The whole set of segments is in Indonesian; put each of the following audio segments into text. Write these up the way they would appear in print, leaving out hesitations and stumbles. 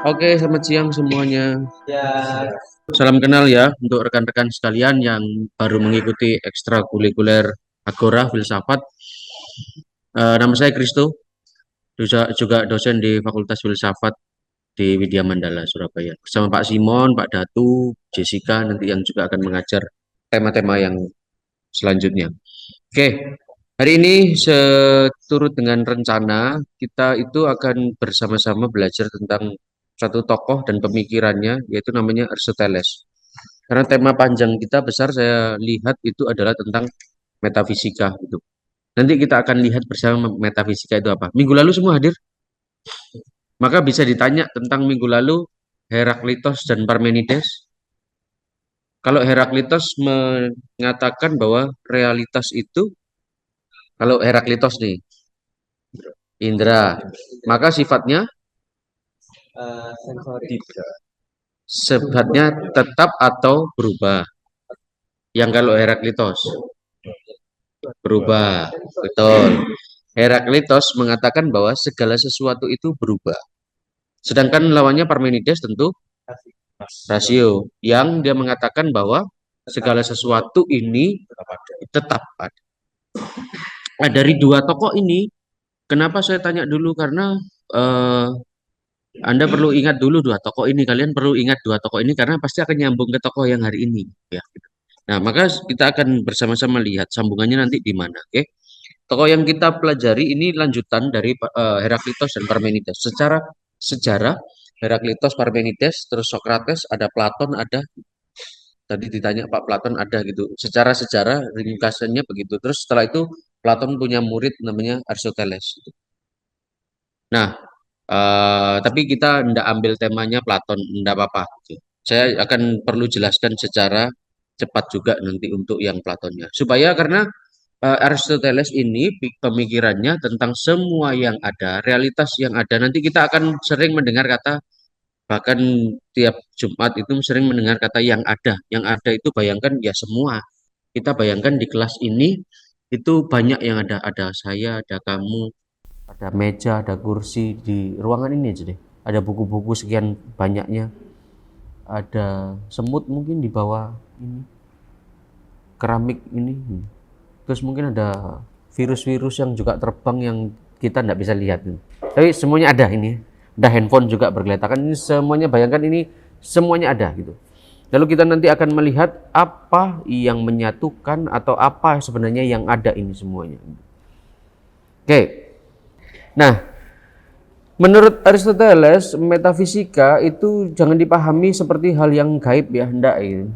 Oke, selamat siang semuanya. Ya, Salam kenal ya untuk rekan-rekan sekalian yang baru mengikuti ekstrakurikuler Agora Filsafat. Nama saya Kristo, juga dosen di Fakultas Filsafat di Widya Mandala, Surabaya. Bersama Pak Simon, Pak Datu, Jessica nanti yang juga akan mengajar tema-tema yang selanjutnya. Oke, hari ini seturut dengan rencana kita itu akan bersama-sama belajar tentang satu tokoh dan pemikirannya, yaitu namanya Aristoteles. Karena tema panjang kita besar saya lihat itu adalah tentang metafisika gitu. Nanti kita akan lihat bersama metafisika itu apa. Minggu lalu semua hadir, maka bisa ditanya tentang minggu lalu Heraklitos dan Parmenides. Kalau Heraklitos mengatakan bahwa realitas itu, kalau Heraklitos nih, indera, maka sensori. sifatnya tetap atau berubah. Yang kalau Heraklitos berubah, betul. Heraklitos mengatakan bahwa segala sesuatu itu berubah. Sedangkan lawannya Parmenides tentu rasio, yang dia mengatakan bahwa segala sesuatu ini tetap ada. Nah, dari dua tokoh ini, kenapa saya tanya dulu? Karena eh, Anda perlu ingat dulu dua tokoh ini. Kalian perlu ingat dua tokoh ini karena pasti akan nyambung ke tokoh yang hari ini. Ya. Nah, maka kita akan bersama-sama lihat sambungannya nanti di mana. Oke? Tokoh yang kita pelajari ini lanjutan dari Heraklitos dan Parmenides. Secara sejarah, Heraklitos, Parmenides, terus Socrates, ada Platon, ada tadi ditanya Pak Platon ada gitu. Secara sejarah ringkasannya begitu. Terus setelah itu Platon punya murid namanya Aristoteles. Gitu. Nah, tapi kita tidak ambil temanya Platon, tidak apa-apa. Gitu. Saya akan perlu jelaskan secara cepat juga nanti untuk yang Platonnya. Supaya karena Aristoteles ini pemikirannya tentang semua yang ada, realitas yang ada. Nanti kita akan sering mendengar kata, bahkan tiap Jumat itu sering mendengar kata yang ada. Yang ada itu bayangkan ya semua. Kita bayangkan di kelas ini itu banyak yang ada. Ada saya, ada kamu, ada meja, ada kursi di ruangan ini aja deh. Ada buku-buku sekian banyaknya. Ada semut mungkin di bawah ini, keramik ini. Terus mungkin ada virus-virus yang juga terbang yang kita tidak bisa lihat. Tapi semuanya ada ini. Ada handphone juga bergeletakan. Ini semuanya bayangkan ini semuanya ada gitu. Lalu kita nanti akan melihat apa yang menyatukan atau apa sebenarnya yang ada ini semuanya. Oke. Nah, menurut Aristoteles, metafisika itu jangan dipahami seperti hal yang gaib ya, hendak ya.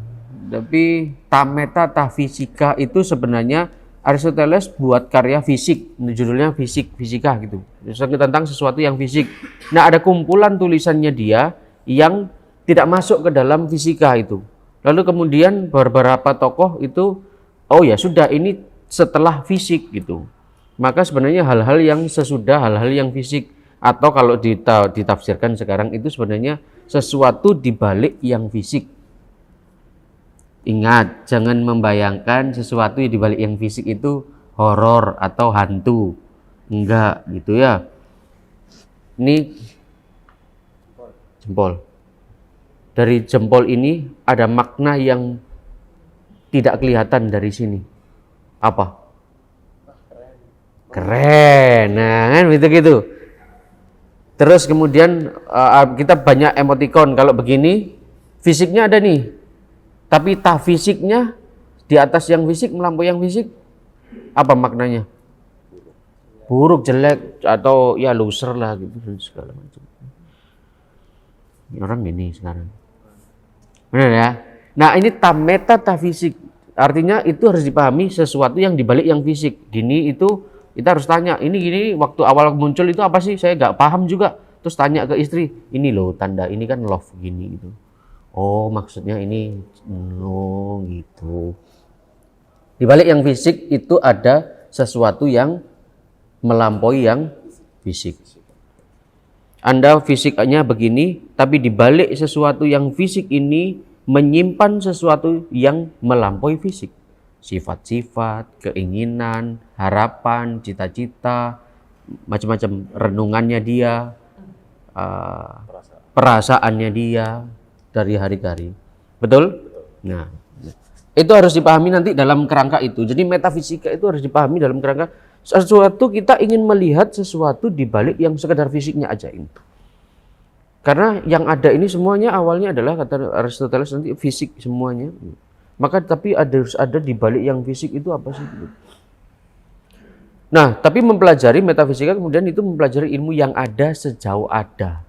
Tapi tameta tafisika itu sebenarnya Aristoteles buat karya fisik, judulnya fisika gitu. Tentang sesuatu yang fisik. Nah, ada kumpulan tulisannya dia yang tidak masuk ke dalam fisika itu. Lalu kemudian beberapa tokoh itu, oh ya sudah ini setelah fisik gitu. Maka sebenarnya hal-hal yang sesudah hal-hal yang fisik, atau kalau ditafsirkan sekarang itu sebenarnya sesuatu di balik yang fisik. Ingat, jangan membayangkan sesuatu di balik yang fisik itu horor atau hantu. Enggak, gitu ya. Ini jempol. Dari jempol ini ada makna yang tidak kelihatan dari sini. Apa? Keren. Nah, kan gitu-gitu. Terus kemudian kita banyak emoticon. Kalau begini, fisiknya ada nih. Tapi tak fisiknya di atas yang fisik melampaui yang fisik, apa maknanya? Buruk, jelek, atau ya loser lah gitu segala macam. Orang ini sekarang. Benar ya? Nah, ini tameta fisik. Artinya itu harus dipahami sesuatu yang dibalik yang fisik. Gini itu kita harus tanya, ini gini waktu awal muncul itu apa sih? Saya nggak paham juga. Terus tanya ke istri, ini loh tanda ini kan love gini gitu. Oh, maksudnya ini no gitu. Di balik yang fisik itu ada sesuatu yang melampaui yang fisik. Anda fisiknya begini, tapi di balik sesuatu yang fisik ini menyimpan sesuatu yang melampaui fisik. Sifat-sifat, keinginan, harapan, cita-cita, macam-macam renungannya dia, perasaannya dia dari hari ke hari. Betul? Nah, itu harus dipahami nanti dalam kerangka itu. Jadi metafisika itu harus dipahami dalam kerangka sesuatu kita ingin melihat sesuatu di balik yang sekedar fisiknya aja ini. Karena yang ada ini semuanya awalnya adalah kata Aristoteles nanti fisik semuanya. Maka tapi harus ada di balik yang fisik itu apa sih? Nah, tapi mempelajari metafisika kemudian itu mempelajari ilmu yang ada sejauh ada.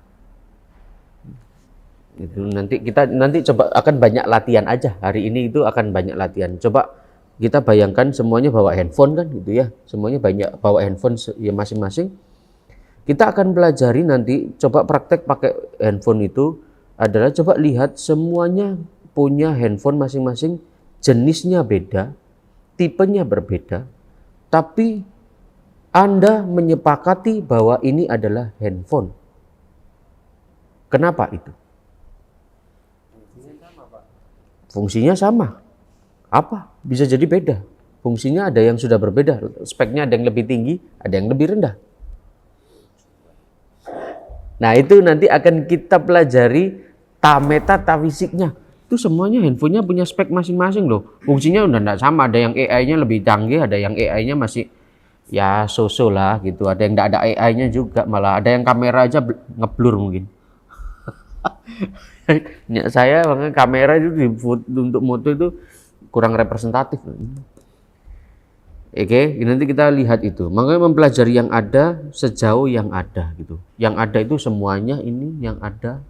Itu nanti kita coba akan banyak latihan aja. Hari ini itu akan banyak latihan. Coba kita bayangkan semuanya bawa handphone kan gitu ya. Semuanya banyak bawa handphone ya masing-masing. Kita akan pelajari nanti coba praktek pakai handphone itu adalah coba lihat semuanya punya handphone masing-masing, jenisnya beda, tipenya berbeda, tapi Anda menyepakati bahwa ini adalah handphone. Kenapa itu? Fungsinya sama. Apa? Bisa jadi beda. Fungsinya ada yang sudah berbeda. Speknya ada yang lebih tinggi, ada yang lebih rendah. Nah itu nanti akan kita pelajari metafisiknya. Itu semuanya handphonenya punya spek masing-masing loh. Fungsinya udah tidak sama. Ada yang AI-nya lebih canggih, ada yang AI-nya masih ya so-so lah gitu. Ada yang tidak ada AI-nya juga malah. Ada yang kamera aja ngeblur mungkin. Saya makanya kamera itu untuk moto itu kurang representatif. Oke, nanti kita lihat itu. Makanya mempelajari yang ada sejauh yang ada gitu. Yang ada itu semuanya ini yang ada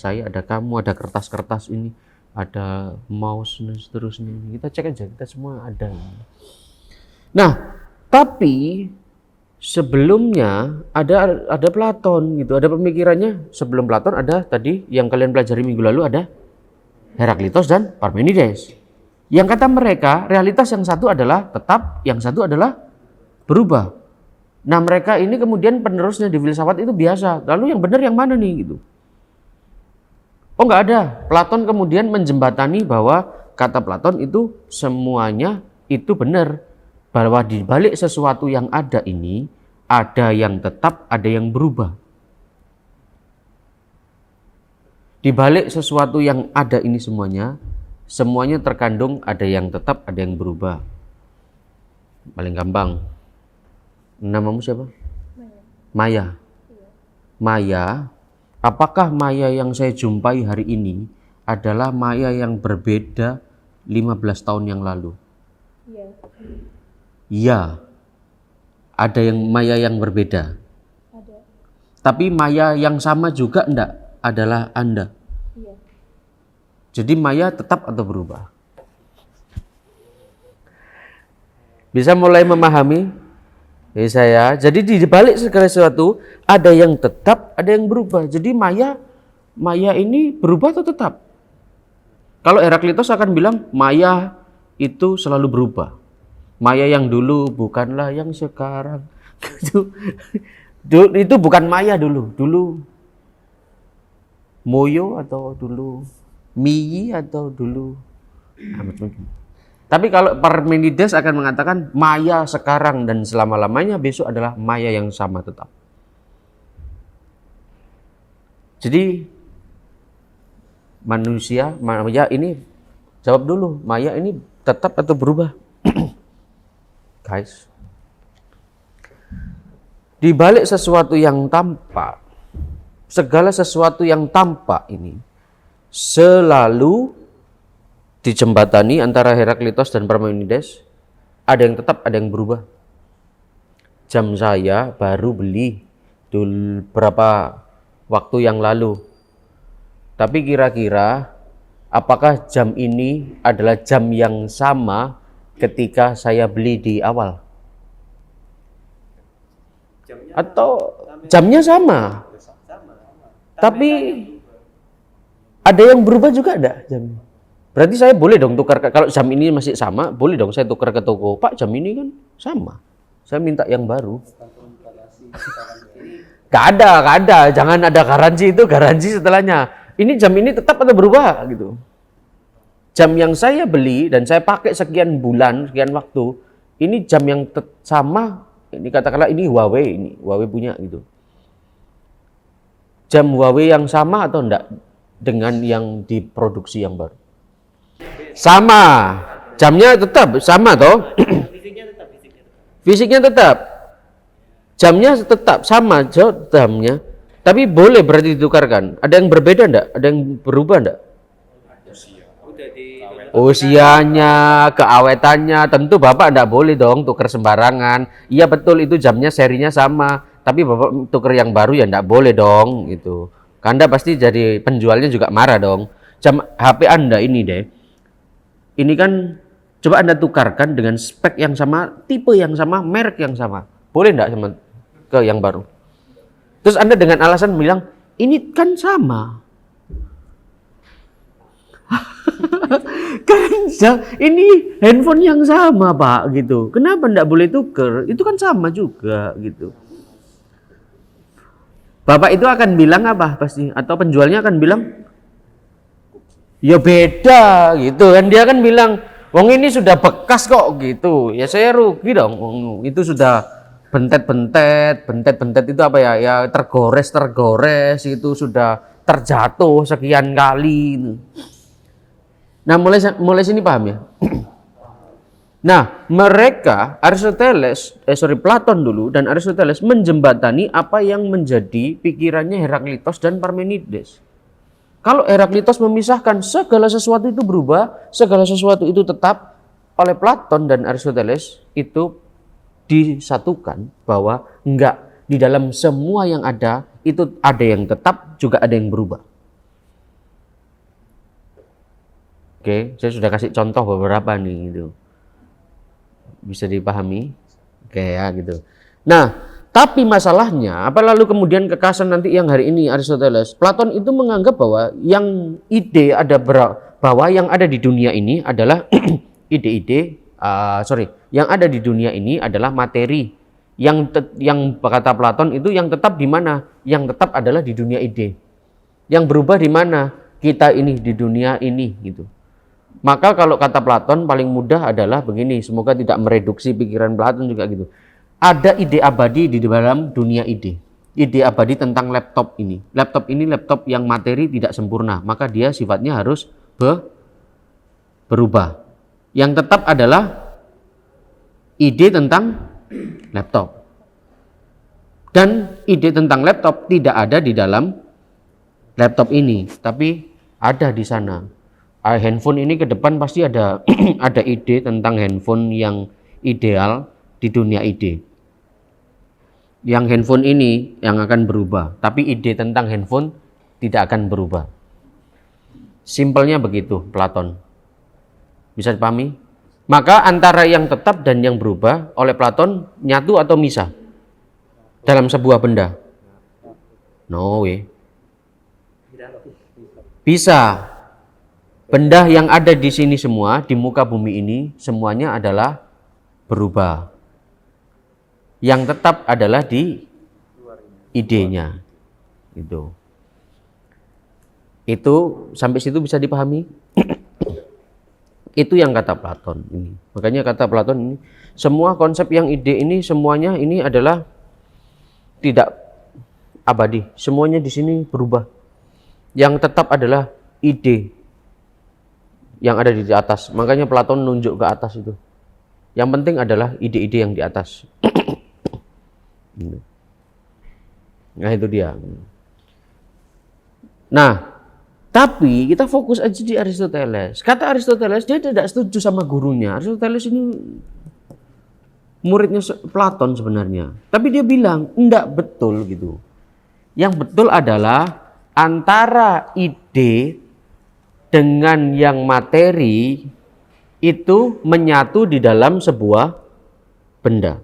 saya, ada kamu, ada kertas-kertas ini, ada mouse dan seterusnya. Kita cek aja, kita semua ada. Nah, tapi sebelumnya ada Platon gitu, ada pemikirannya. Sebelum Platon ada tadi yang kalian pelajari minggu lalu ada Heraklitos dan Parmenides. Yang kata mereka realitas yang satu adalah tetap, yang satu adalah berubah. Nah mereka ini kemudian penerusnya di filsafat itu biasa. Lalu yang benar yang mana nih gitu? Oh nggak ada. Platon kemudian menjembatani bahwa kata Platon itu semuanya itu benar. Bahwa di balik sesuatu yang ada ini ada yang tetap, ada yang berubah. Di balik sesuatu yang ada ini semuanya terkandung ada yang tetap, ada yang berubah. Paling gampang. Namamu siapa? Maya. Maya. Apakah Maya yang saya jumpai hari ini adalah Maya yang berbeda 15 tahun yang lalu? Iya. Iya. Ada yang Maya yang berbeda? Ada. Tapi Maya yang sama juga enggak? Adalah Anda? Iya. Jadi Maya tetap atau berubah? Bisa mulai memahami? Saya. Jadi di balik segala sesuatu ada yang tetap, ada yang berubah. Jadi Maya ini berubah atau tetap? Kalau Heraklitos akan bilang Maya itu selalu berubah. Maya yang dulu bukanlah yang sekarang. Itu bukan Maya dulu. Dulu Moyo atau dulu Miyi atau dulu Tapi kalau Parmenides akan mengatakan Maya sekarang dan selama-lamanya besok adalah Maya yang sama tetap. Jadi Maya ini jawab dulu, Maya ini tetap atau berubah? Guys, di balik sesuatu yang tampak, segala sesuatu yang tampak ini selalu dijembatani antara Heraklitos dan Parmenides. Ada yang tetap, ada yang berubah. Jam saya baru beli beberapa waktu yang lalu. Tapi kira-kira apakah jam ini adalah jam yang sama ketika saya beli di awal? Atau jamnya sama? Tapi ada yang berubah juga ada jamnya. Berarti saya boleh dong tukar, kalau jam ini masih sama, boleh dong saya tukar ke toko. Pak, jam ini kan sama. Saya minta yang baru. Gak ada. Jangan ada garansi, itu garansi setelahnya. Ini jam ini tetap atau berubah gitu. Jam yang saya beli dan saya pakai sekian bulan, sekian waktu, ini jam yang sama. Ini katakanlah ini Huawei punya gitu. jam Huawei yang sama atau enggak dengan yang diproduksi yang baru? Sama. Jamnya tetap sama toh? Fisiknya tetap. Jamnya tetap sama jamnya. Tapi boleh berarti ditukarkan. Ada yang berbeda enggak? Ada yang berubah enggak? Usianya, keawetannya, tentu Bapak enggak boleh dong tukar sembarangan. Iya betul itu jamnya serinya sama, tapi Bapak tukar yang baru ya enggak boleh dong gitu. Anda pasti jadi penjualnya juga marah dong. Jam HP Anda ini deh. Ini kan coba Anda tukarkan dengan spek yang sama, tipe yang sama, merek yang sama. Boleh enggak sama ke yang baru? Terus Anda dengan alasan bilang, "Ini kan sama." Kan ini handphone yang sama Pak gitu. Kenapa enggak boleh tuker? Itu kan sama juga gitu. Bapak itu akan bilang apa pasti? Atau penjualnya akan bilang, ya beda gitu kan. Dia kan bilang, wong ini sudah bekas kok gitu. Ya saya rugi dong. Itu sudah bentet itu apa ya? Ya tergores itu sudah terjatuh sekian kali. Nah mulai sini paham ya. Nah mereka Platon dulu dan Aristoteles menjembatani apa yang menjadi pikirannya Heraklitos dan Parmenides. Kalau Heraklitos memisahkan segala sesuatu itu berubah, segala sesuatu itu tetap, oleh Platon dan Aristoteles itu disatukan bahwa enggak, di dalam semua yang ada itu ada yang tetap juga ada yang berubah. Oke, saya sudah kasih contoh beberapa nih gitu. Bisa dipahami? Oke ya gitu. Nah, tapi masalahnya apa lalu kemudian kekasan nanti yang hari ini Aristoteles, Platon itu menganggap bahwa yang ide ada bahwa yang ada di dunia ini adalah yang ada di dunia ini adalah materi. Yang kata Platon itu yang tetap di mana? Yang tetap adalah di dunia ide. Yang berubah di mana? Kita ini di dunia ini gitu. Maka kalau kata Platon paling mudah adalah begini, semoga tidak mereduksi pikiran Platon juga gitu. Ada ide abadi di dalam dunia ide. Ide abadi tentang laptop ini. Laptop ini laptop yang materi tidak sempurna, maka dia sifatnya harus berubah. Yang tetap adalah ide tentang laptop. Dan ide tentang laptop tidak ada di dalam laptop ini, tapi ada di sana. Handphone ini ke depan pasti ada ada ide tentang handphone yang ideal di dunia ide. Yang handphone ini yang akan berubah, tapi ide tentang handphone tidak akan berubah. Simpelnya begitu Platon. Bisa dipahami? Maka antara yang tetap dan yang berubah oleh Platon nyatu atau misah dalam sebuah benda? No way. Bisa. Benda yang ada di sini semua, di muka bumi ini, semuanya adalah berubah. Yang tetap adalah di idenya. Itu sampai situ bisa dipahami? Itu yang kata Platon ini. Makanya kata Platon ini, semua konsep yang ide ini semuanya ini adalah tidak abadi. Semuanya di sini berubah. Yang tetap adalah ide yang ada di atas. Makanya Platon nunjuk ke atas itu. Yang penting adalah ide-ide yang di atas. Nah itu dia. Nah, tapi kita fokus aja di Aristoteles. Kata Aristoteles, dia tidak setuju sama gurunya. Aristoteles ini muridnya Platon sebenarnya. Tapi dia bilang, enggak betul gitu. Yang betul adalah antara ide dengan yang materi itu menyatu di dalam sebuah benda.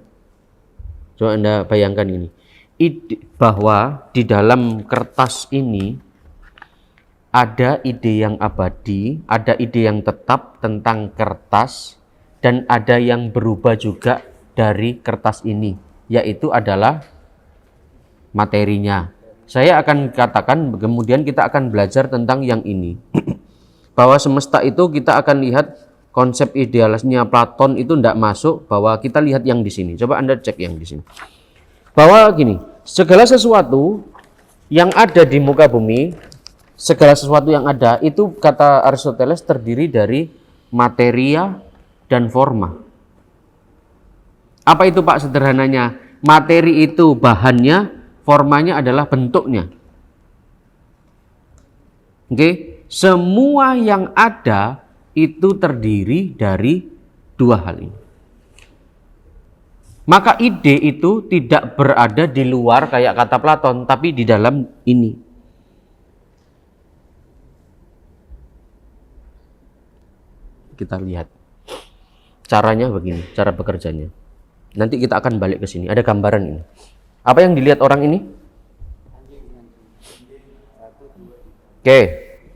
Coba Anda bayangkan ini. Bahwa di dalam kertas ini ada ide yang abadi, ada ide yang tetap tentang kertas, dan ada yang berubah juga dari kertas ini, yaitu adalah materinya. Saya akan katakan, kemudian kita akan belajar tentang yang ini. Bahwa semesta itu kita akan lihat konsep idealisnya Platon itu tidak masuk, bahwa kita lihat yang di sini. Coba Anda cek yang di sini. Bahwa gini, segala sesuatu Yang ada di muka bumi, segala sesuatu yang ada itu kata Aristoteles terdiri dari materia dan forma. Apa itu Pak sederhananya? Materi itu bahannya, formanya adalah bentuknya. Oke, semua yang ada itu terdiri dari dua hal ini. Maka ide itu tidak berada di luar kayak kata Platon, tapi di dalam ini. Kita lihat caranya begini, cara bekerjanya. Nanti kita akan balik ke sini. Ada gambaran ini. Apa yang dilihat orang ini? Oke,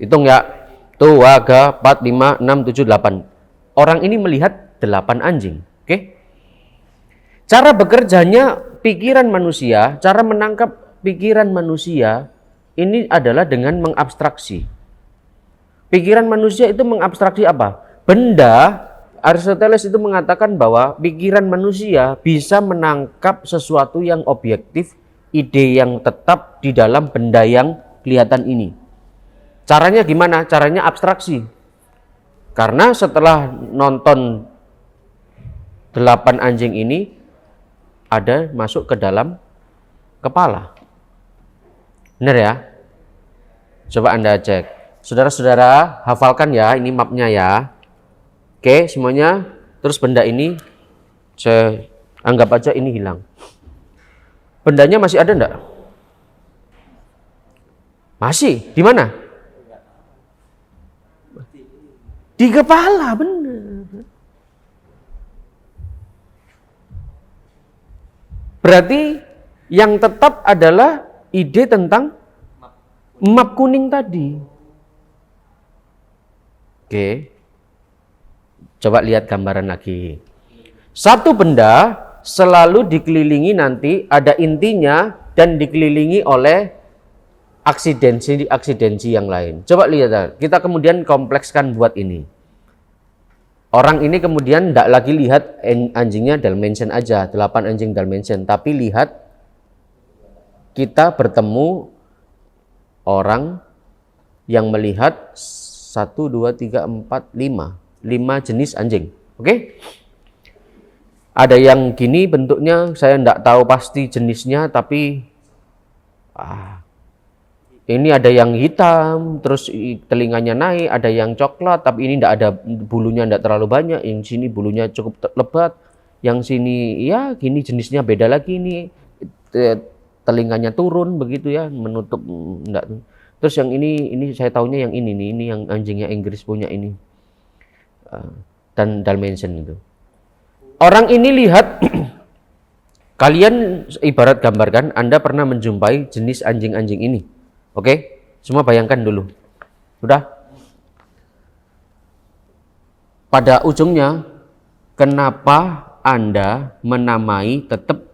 hitung ya. 2, 3, 4, 5, 6, 7, 8. Orang ini melihat 8 anjing. Oke. Cara bekerjanya pikiran manusia, cara menangkap pikiran manusia ini adalah dengan mengabstraksi. Pikiran manusia itu mengabstraksi apa? Benda. Aristoteles itu mengatakan bahwa pikiran manusia bisa menangkap sesuatu yang objektif, ide yang tetap di dalam benda yang kelihatan ini. Caranya gimana? Caranya abstraksi. Karena setelah nonton 8 anjing ini, ada masuk ke dalam kepala. Benar ya? Coba Anda cek. Saudara-saudara hafalkan ya, ini mapnya ya. Oke, semuanya. Terus benda ini saya anggap aja ini hilang. Bendanya masih ada enggak? Masih. Di mana? Di kepala, benar. Berarti yang tetap adalah ide tentang map kuning tadi. Oke. Coba lihat gambaran lagi. Satu benda selalu dikelilingi nanti ada intinya dan dikelilingi oleh aksidensi yang lain. Coba lihat, kita kemudian komplekskan buat ini. Orang ini kemudian tidak lagi lihat anjingnya Dalmatian aja, 8 anjing Dalmatian, tapi lihat kita bertemu orang yang melihat 1, 2, 3, 4, 5 jenis anjing. Oke? Ada yang gini bentuknya, saya tidak tahu pasti jenisnya, tapi ini ada yang hitam, terus telinganya naik, ada yang coklat, tapi ini tidak ada bulunya, tidak terlalu banyak. Yang sini bulunya cukup lebat, yang sini ya gini jenisnya beda lagi, ini telinganya turun begitu ya, menutup enggak. Terus yang ini saya tahunya yang ini nih, ini yang anjingnya Inggris punya ini, dan Dalmatian itu. Orang ini lihat, kalian ibarat gambarkan, Anda pernah menjumpai jenis anjing-anjing ini. Oke, semua bayangkan dulu. Sudah? Pada ujungnya, kenapa Anda menamai tetap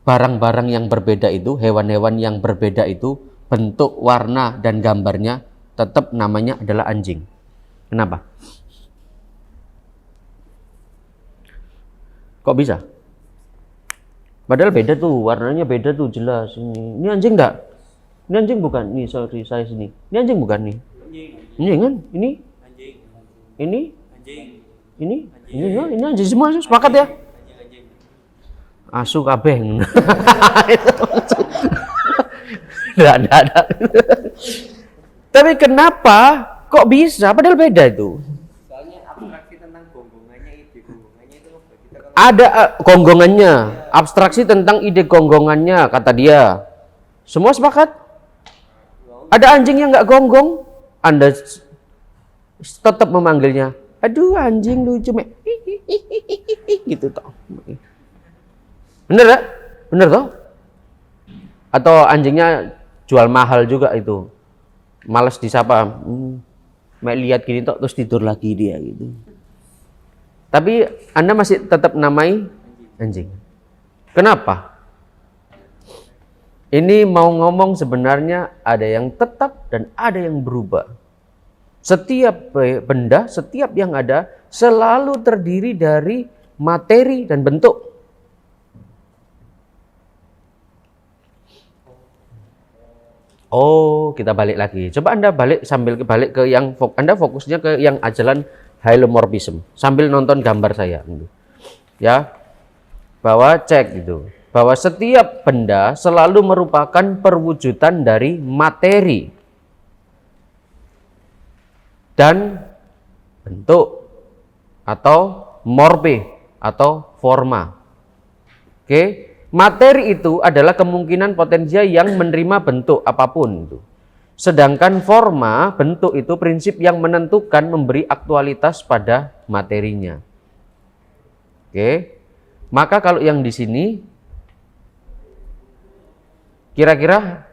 barang-barang yang berbeda itu, hewan-hewan yang berbeda itu, bentuk, warna, dan gambarnya, tetap namanya adalah anjing. Kenapa? Kok bisa? Padahal beda tuh, warnanya beda tuh, jelas. Ini anjing enggak? Ini anjing bukan? Nih, sorry, saya sini. Ini anjing bukan nih? Anjing kan? Ini? Anjing. Ini? Anjing. Ini? Anjing. Ini anjing semua, sepakat ya? Asu kabeh. Ada. Tapi kenapa kok bisa? Padahal beda itu. Soalnya abstraksi tentang gonggongannya, ide gonggongannya itu ada gonggongannya, abstraksi tentang ide gonggongannya, kata dia. Semua sepakat? Ada anjing yang nggak gonggong, Anda tetap memanggilnya, aduh anjing lucu, gitu toh. Bener ya? Bener toh? Atau anjingnya jual mahal juga itu, malas disapa, lihat gini toh, terus tidur lagi dia gitu. Tapi Anda masih tetap namai anjing. Kenapa? Ini mau ngomong sebenarnya ada yang tetap dan ada yang berubah. Setiap benda, setiap yang ada selalu terdiri dari materi dan bentuk. Oh, kita balik lagi. Coba Anda balik sambil balik ke yang Anda fokusnya ke yang ajaran hylomorphism sambil nonton gambar saya gitu. Ya. Bahwa cek gitu. Bahwa setiap benda selalu merupakan perwujudan dari materi dan bentuk atau morpe atau forma. Oke. Materi itu adalah kemungkinan potensial yang menerima bentuk apapun itu. Sedangkan forma, bentuk itu prinsip yang menentukan memberi aktualitas pada materinya. Oke. Maka kalau yang di sini kira-kira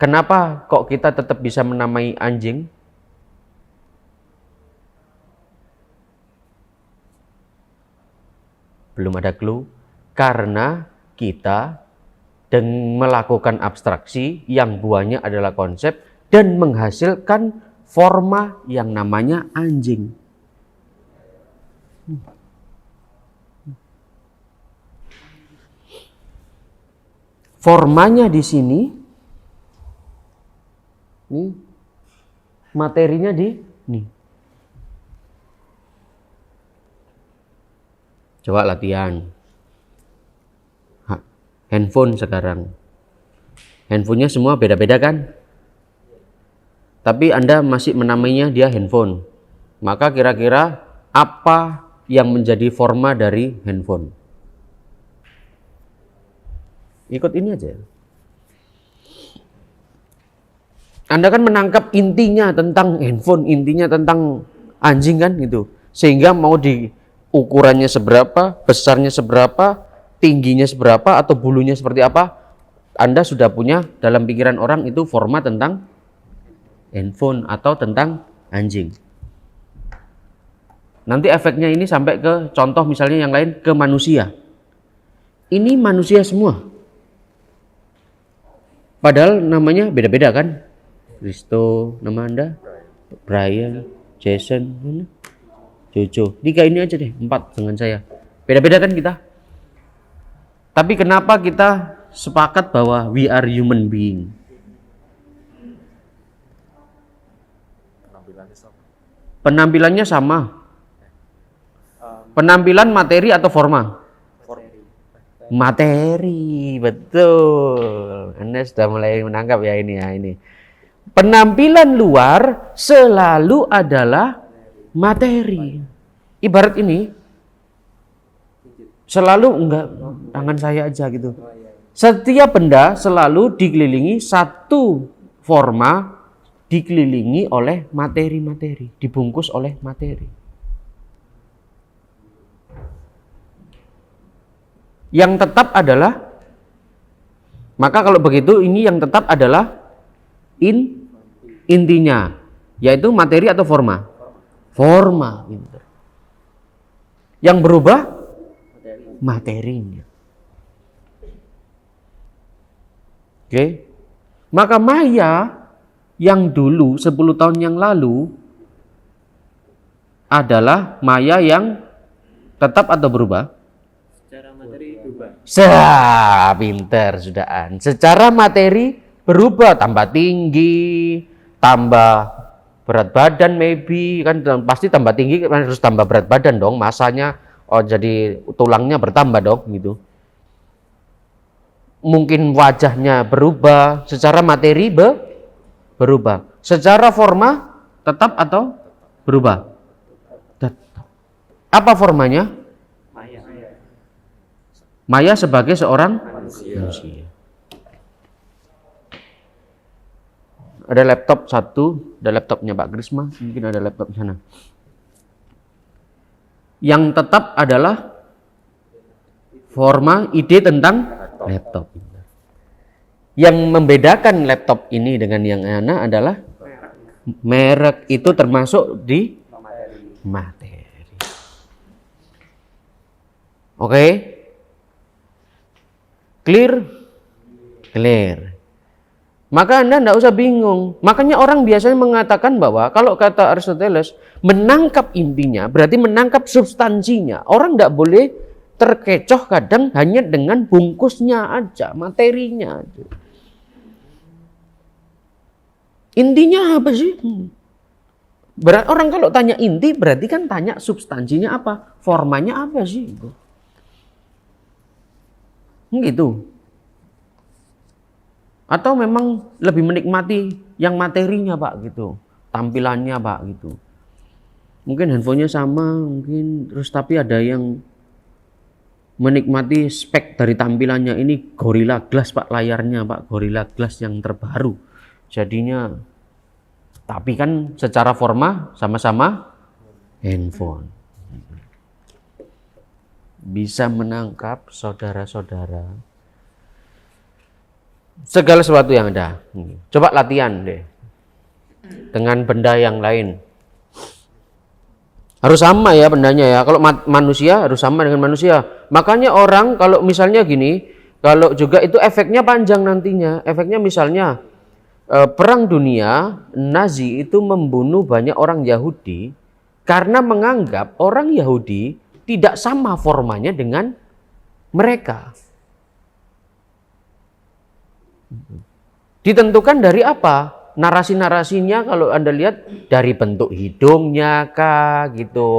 kenapa kok kita tetap bisa menamai anjing? Belum ada clue. Karena kita melakukan abstraksi yang buahnya adalah konsep dan menghasilkan forma yang namanya anjing. Formanya di sini, nih, materinya di nih. Coba latihan. Handphone sekarang. Handphonenya semua beda-beda kan? Tapi Anda masih menamainya dia handphone. Maka kira-kira apa yang menjadi forma dari handphone? Ikut ini aja. Anda kan menangkap intinya tentang handphone, intinya tentang anjing kan gitu. Sehingga mau di ukurannya seberapa, besarnya seberapa, tingginya seberapa, atau bulunya seperti apa, Anda sudah punya dalam pikiran orang itu forma tentang handphone atau tentang anjing. Nanti efeknya ini sampai ke contoh misalnya yang lain ke manusia. Ini manusia semua. Padahal namanya beda-beda kan? Risto, nama Anda? Brian, Jason, Jojo. 3 ini aja deh, 4 dengan saya. Beda-beda kan kita? Tapi kenapa kita sepakat bahwa we are human being? Penampilannya sama. Penampilan materi atau forma? Materi, betul. Anda sudah mulai menangkap ya ini ya ini. Penampilan luar selalu adalah materi. Ibarat ini selalu enggak tangan saya aja gitu. Setiap benda selalu dikelilingi satu forma, dikelilingi oleh materi-materi, dibungkus oleh materi. Yang tetap adalah, maka kalau begitu ini yang tetap adalah intinya, yaitu materi atau forma? Forma. Yang berubah materinya. Oke. Maka Maya yang dulu 10 tahun yang lalu adalah Maya yang tetap atau berubah? Secara materi berubah. Pinter sudahan. Secara materi berubah, tambah tinggi, tambah berat badan maybe, kan pasti tambah tinggi kan harus tambah berat badan dong, masanya jadi tulangnya bertambah dong gitu. Mungkin wajahnya berubah, secara materi berubah. Secara forma tetap atau berubah? Tetap. Apa formanya? Maya sebagai seorang manusia. Ada laptop satu, ada laptopnya Pak Krisma, mungkin ada laptop sana. Yang tetap adalah forma ide tentang laptop. Yang membedakan laptop ini dengan yang ana adalah merek itu termasuk di materi. Oke? Clear? Clear. Maka Anda tidak usah bingung. Makanya orang biasanya mengatakan bahwa kalau kata Aristoteles, menangkap intinya berarti menangkap substansinya. Orang tidak boleh terkecoh kadang hanya dengan bungkusnya aja, materinya aja. Intinya apa sih? Orang kalau tanya inti berarti kan tanya substansinya apa, formanya apa sih? Gitu. Atau memang lebih menikmati yang materinya Pak gitu, tampilannya Pak gitu. Mungkin handphonenya sama, mungkin terus tapi ada yang menikmati spek dari tampilannya. Ini Gorilla Glass Pak, layarnya Pak, Gorilla Glass yang terbaru. Jadinya, tapi kan secara forma sama-sama handphone. Bisa menangkap saudara-saudara segala sesuatu yang ada. Coba latihan deh dengan benda yang lain. Harus sama ya bendanya ya. Kalau manusia harus sama dengan manusia. Makanya orang kalau misalnya gini, kalau juga itu efeknya panjang nantinya. Efeknya misalnya Perang Dunia Nazi itu membunuh banyak orang Yahudi karena menganggap orang Yahudi tidak sama formanya dengan mereka. Ditentukan dari apa? Narasi-narasinya kalau Anda lihat dari bentuk hidungnya kah gitu.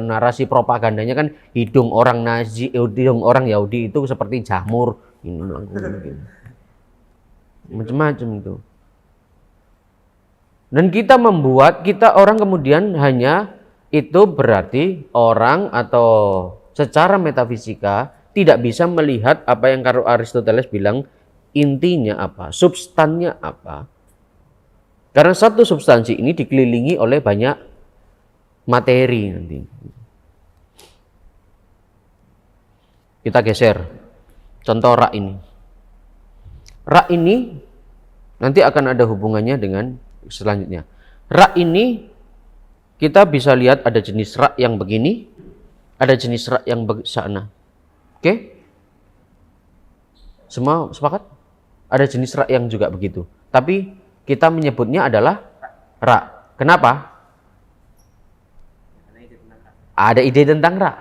Narasi propagandanya kan hidung orang Nazi, hidung orang Yahudi itu seperti jamur. Ini macam-macam itu. Dan kita orang kemudian hanya itu berarti orang atau secara metafisika tidak bisa melihat apa yang kalau Aristoteles bilang intinya apa, substannya apa. Karena satu substansi ini dikelilingi oleh banyak materi nanti. Kita geser contoh rak ini. Rak ini nanti akan ada hubungannya dengan selanjutnya. Rak ini kita bisa lihat ada jenis rak yang begini, ada jenis rak yang sana. Oke? Semua sepakat? Ada jenis rak yang juga begitu. Tapi kita menyebutnya adalah rak. Kenapa? Ada ide tentang rak.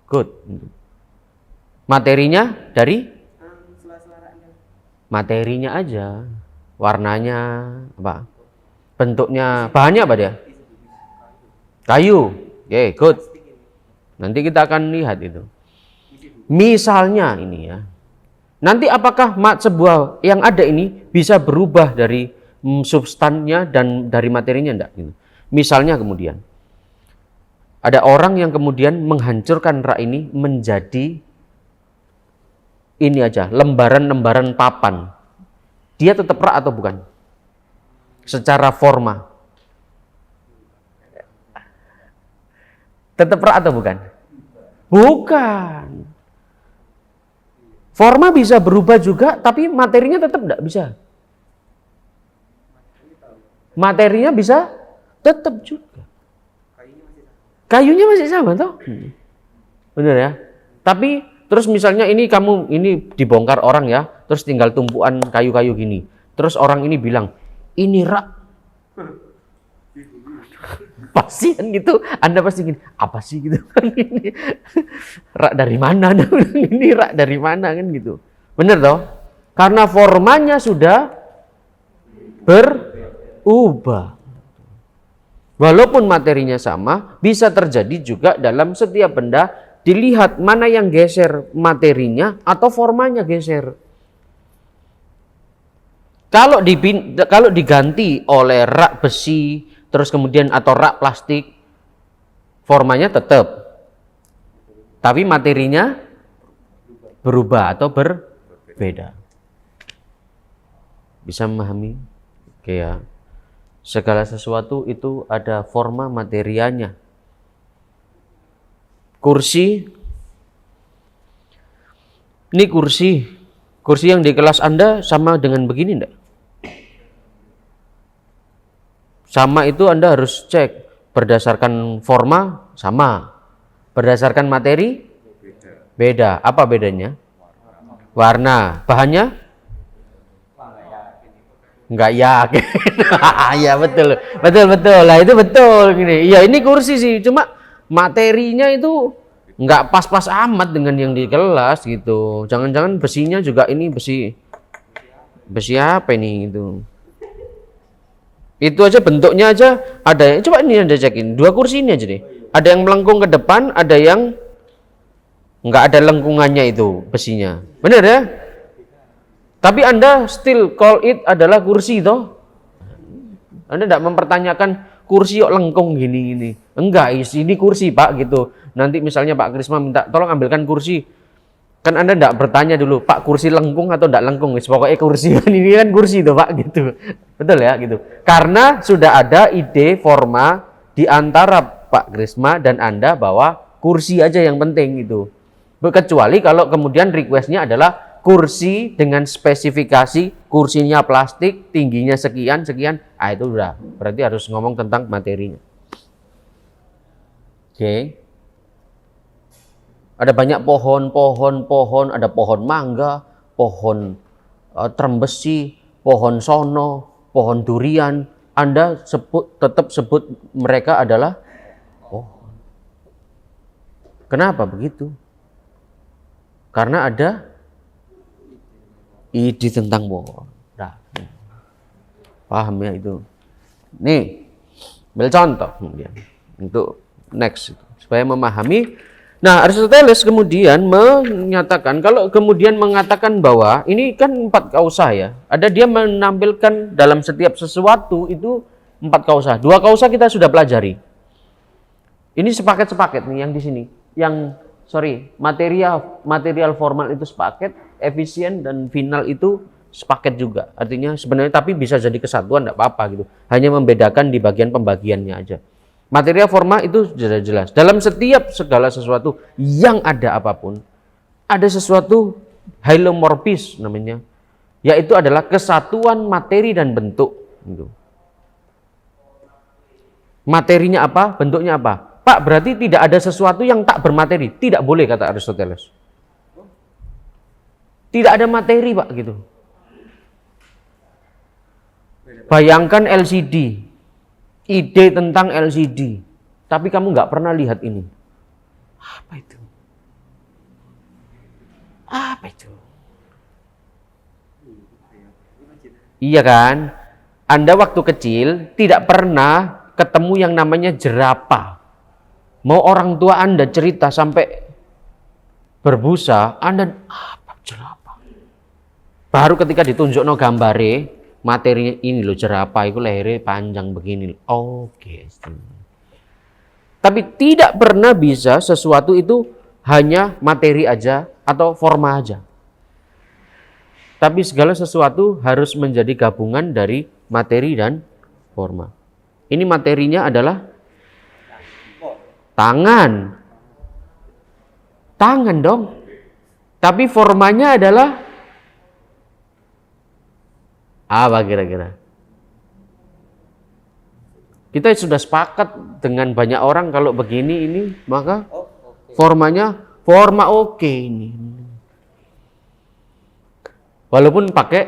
Good. Materinya dari? Materinya aja. Warnanya apa? Bentuknya, bahannya apa dia? Kayu. Oke, good. Nanti kita akan lihat itu. Misalnya ini ya. Nanti apakah sebuah yang ada ini bisa berubah dari substannya dan dari materinya? Enggak gitu. Misalnya kemudian ada orang yang kemudian menghancurkan rak ini menjadi ini aja, lembaran-lembaran papan. Dia tetap rak atau bukan? Secara forma. Tetap rak atau bukan? Bukan. Forma bisa berubah juga, tapi materinya tetap enggak bisa. Materinya bisa tetap juga. Kayunya masih sama toh? Benar ya? Tapi terus misalnya ini dibongkar orang ya, terus tinggal tumpuan kayu-kayu gini. Terus orang ini bilang, "Ini rak." Pasti kan gitu, Anda pasti gini, apa sih gitu kan ini rak dari mana? Ini rak dari mana kan gitu. Bener toh? Karena formanya sudah berubah. Walaupun materinya sama, bisa terjadi juga dalam setiap benda dilihat mana yang geser materinya atau formanya geser. Kalau diganti oleh rak besi terus kemudian atau rak plastik, formanya tetap, tapi materinya berubah atau berbeda. Bisa memahami? Oke ya. Segala sesuatu itu ada forma materianya. Kursi, ini kursi yang di kelas Anda sama dengan begini enggak? Sama itu Anda harus cek berdasarkan forma sama, berdasarkan materi beda. Apa bedanya? Warna, bahannya? Enggak yakin. Ya betul. Lah itu betul gini. Ya ini kursi sih, cuma materinya itu enggak pas-pas amat dengan yang di kelas gitu. Jangan-jangan besinya juga ini besi apa ini gitu. Itu aja bentuknya aja ada yang, coba ini Anda cekin, 2 kursi ini aja deh. Ada yang melengkung ke depan, ada yang nggak ada lengkungannya itu besinya. Benar ya? Tapi Anda still call it adalah kursi toh? Anda tidak mempertanyakan kursi kok lengkung gini-gini. Enggak, ini kursi Pak gitu. Nanti misalnya Pak Krisma minta tolong ambilkan kursi. Kan Anda tidak bertanya dulu, Pak kursi lengkung atau tidak lengkung? Pokoknya kursi kan ini kan kursi itu Pak gitu. Betul ya gitu. Karena sudah ada ide forma di antara Pak Krisma dan Anda bahwa kursi aja yang penting gitu. Kecuali kalau kemudian requestnya adalah kursi dengan spesifikasi kursinya plastik, tingginya sekian, itu udah. Berarti harus ngomong tentang materinya. Oke. Ada banyak pohon, ada pohon mangga, pohon trembesi, pohon sono, pohon durian. Anda tetap sebut mereka adalah pohon. Kenapa begitu? Karena ada ide tentang pohon. Nah, paham ya itu. Nih, ambil contoh untuk next supaya memahami. Nah, Aristoteles kemudian menyatakan, kalau kemudian mengatakan bahwa ini kan 4 kausa ya. Ada dia menampilkan dalam setiap sesuatu itu 4 kausa. 2 kausa kita sudah pelajari. Ini sepaket-sepaket nih yang di sini. Material formal itu sepaket, efisien dan final itu sepaket juga. Artinya sebenarnya tapi bisa jadi kesatuan, enggak apa-apa gitu. Hanya membedakan di bagian pembagiannya aja. Material formal itu sudah jelas. Dalam setiap segala sesuatu yang ada apapun, ada sesuatu hylomorphis namanya, yaitu adalah kesatuan materi dan bentuk. Gitu. Materinya apa? Bentuknya apa? Pak, berarti tidak ada sesuatu yang tak bermateri. Tidak boleh, kata Aristoteles. Tidak ada materi, Pak, gitu. Bayangkan LCD. Ide tentang LCD, tapi kamu nggak pernah lihat ini. Apa itu? Apa itu? Iya kan? Anda waktu kecil tidak pernah ketemu yang namanya jerapah. Mau orang tua Anda cerita sampai berbusa, Anda apa jerapah? Baru ketika ditunjuk no gambare, materinya ini loh jerapah itu lehernya panjang begini. Oke. Tapi tidak pernah bisa sesuatu itu hanya materi aja atau forma aja. Tapi segala sesuatu harus menjadi gabungan dari materi dan forma. Ini materinya adalah tangan. Tangan dong. Tapi formanya adalah apa kira-kira? Kita sudah sepakat dengan banyak orang kalau begini ini, maka formanya forma oke ini. Walaupun pakai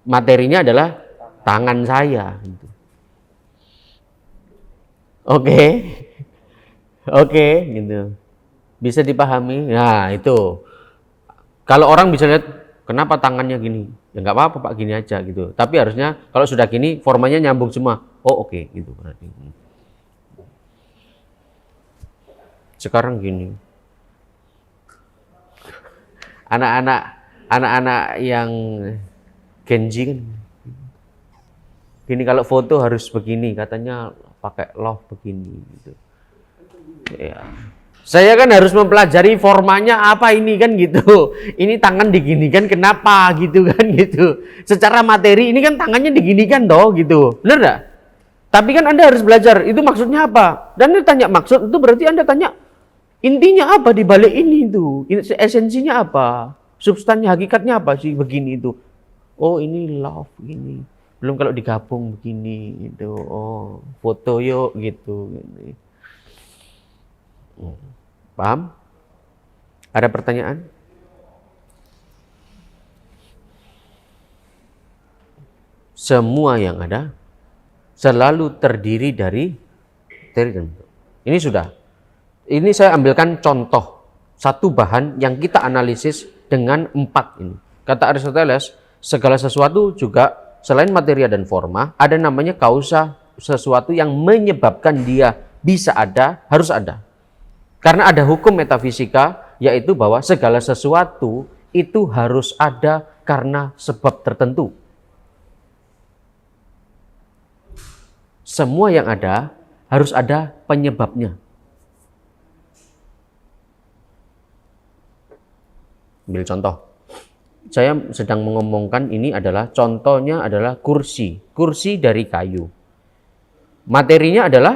materinya adalah tangan saya. Oke, gitu. Bisa dipahami? Nah itu. Kalau orang bisa lihat, kenapa tangannya gini? Ya nggak apa-apa Pak, gini aja gitu. Tapi harusnya kalau sudah gini formanya nyambung semua. Oh oke, gitu berarti. Sekarang gini. Anak-anak yang Gen Z kan gini, kalau foto harus begini, katanya pakai love begini gitu. Ya. Saya kan harus mempelajari formanya apa ini kan gitu. Ini tangan diginikan kenapa gitu kan gitu. Secara materi ini kan tangannya diginikan toh gitu. Benar enggak? Tapi kan Anda harus belajar itu maksudnya apa. Dan Anda tanya maksud itu berarti Anda tanya intinya apa di balik ini itu. Esensinya apa? Substannya hakikatnya apa sih begini itu. Oh ini love gini. Belum kalau digabung begini itu. Oh foto yuk gitu. Paham? Ada pertanyaan? Semua yang ada selalu terdiri dari materi dan bentuk. Ini sudah. Ini saya ambilkan contoh satu bahan yang kita analisis dengan 4 ini. Kata Aristoteles, segala sesuatu juga selain materia dan forma, ada namanya kausa, sesuatu yang menyebabkan dia bisa ada, harus ada. Karena ada hukum metafisika, yaitu bahwa segala sesuatu itu harus ada karena sebab tertentu. Semua yang ada harus ada penyebabnya. Ambil contoh. Saya sedang mengomongkan ini adalah contohnya adalah kursi. Kursi dari kayu. Materinya adalah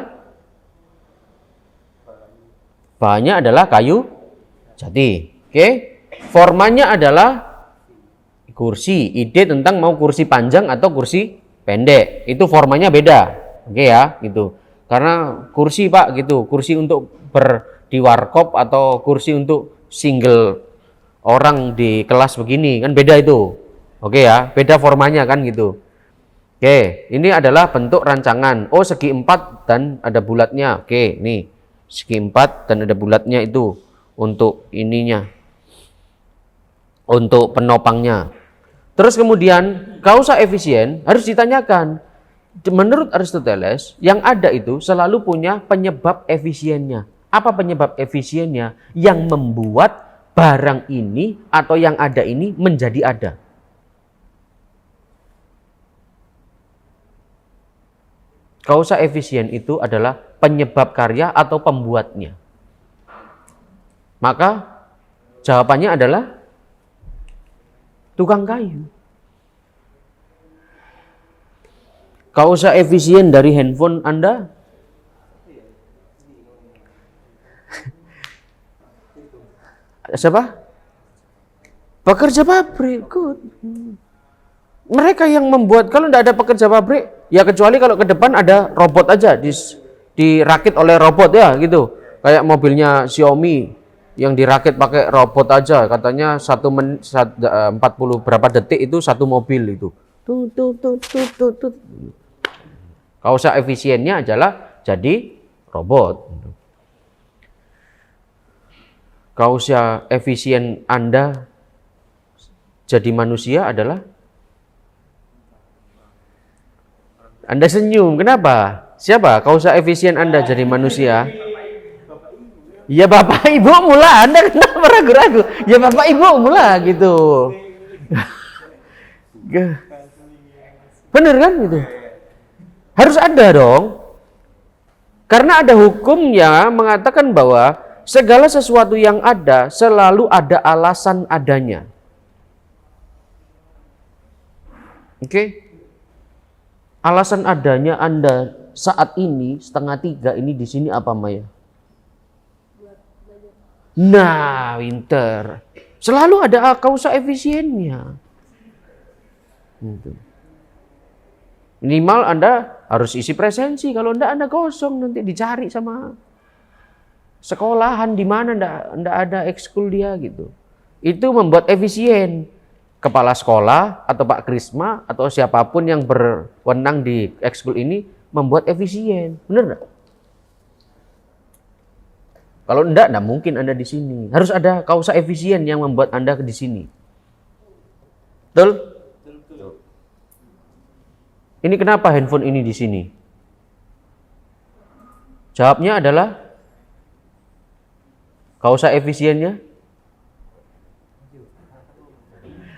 bahannya adalah kayu jati. Oke. Formanya adalah kursi. Ide tentang mau kursi panjang atau kursi pendek. Itu formanya beda. Oke ya, gitu. Karena kursi Pak gitu, kursi untuk di warkop atau kursi untuk single orang di kelas begini kan beda itu. Oke ya, beda formanya kan gitu. Oke, ini adalah bentuk rancangan. Oh, segi 4 dan ada bulatnya. Oke, nih. Segi 4 dan ada bulatnya itu untuk ininya. Untuk penopangnya. Terus kemudian kausa efisien harus ditanyakan. Menurut Aristoteles, yang ada itu selalu punya penyebab efisiennya. Apa penyebab efisiennya? Yang membuat barang ini atau yang ada ini menjadi ada. Kausa efisien itu adalah penyebab karya atau pembuatnya. Maka jawabannya adalah tukang kayu. Kausa efisien dari handphone Anda siapa? Pekerja pabrik. Good. Mereka yang membuat. Kalau tidak ada pekerja pabrik, ya kecuali kalau ke depan ada robot aja dirakit oleh robot ya gitu. Kayak mobilnya Xiaomi yang dirakit pakai robot aja. Katanya 40 berapa detik itu satu mobil itu. Tut. Kausa efisiennya adalah jadi robot. Kausa efisien Anda jadi manusia adalah Anda senyum. Kenapa? Siapa? Kausa efisien Anda jadi manusia? Ya Bapak Ibu mula. Anda kenapa ragu-ragu? Ya Bapak Ibu mula gitu. Bener kan gitu? Harus ada dong. Karena ada hukumnya mengatakan bahwa segala sesuatu yang ada selalu ada alasan adanya. Oke? Alasan adanya Anda saat ini 2:30 ini di sini apa Maya? Nah, winter. Selalu ada kausa efisiennya. Gitu. Minimal Anda harus isi presensi. Kalau enggak Anda kosong, nanti dicari sama sekolahan di mana enggak ada ekskul dia gitu. Itu membuat efisien. Kepala sekolah atau Pak Krisma atau siapapun yang berwenang di ekskul ini membuat efisien. Benar enggak? Kalau enggak mungkin Anda di sini. Harus ada kausa efisien yang membuat Anda di sini. Betul? Ini kenapa handphone ini di sini? Jawabnya adalah kausa efisiennya?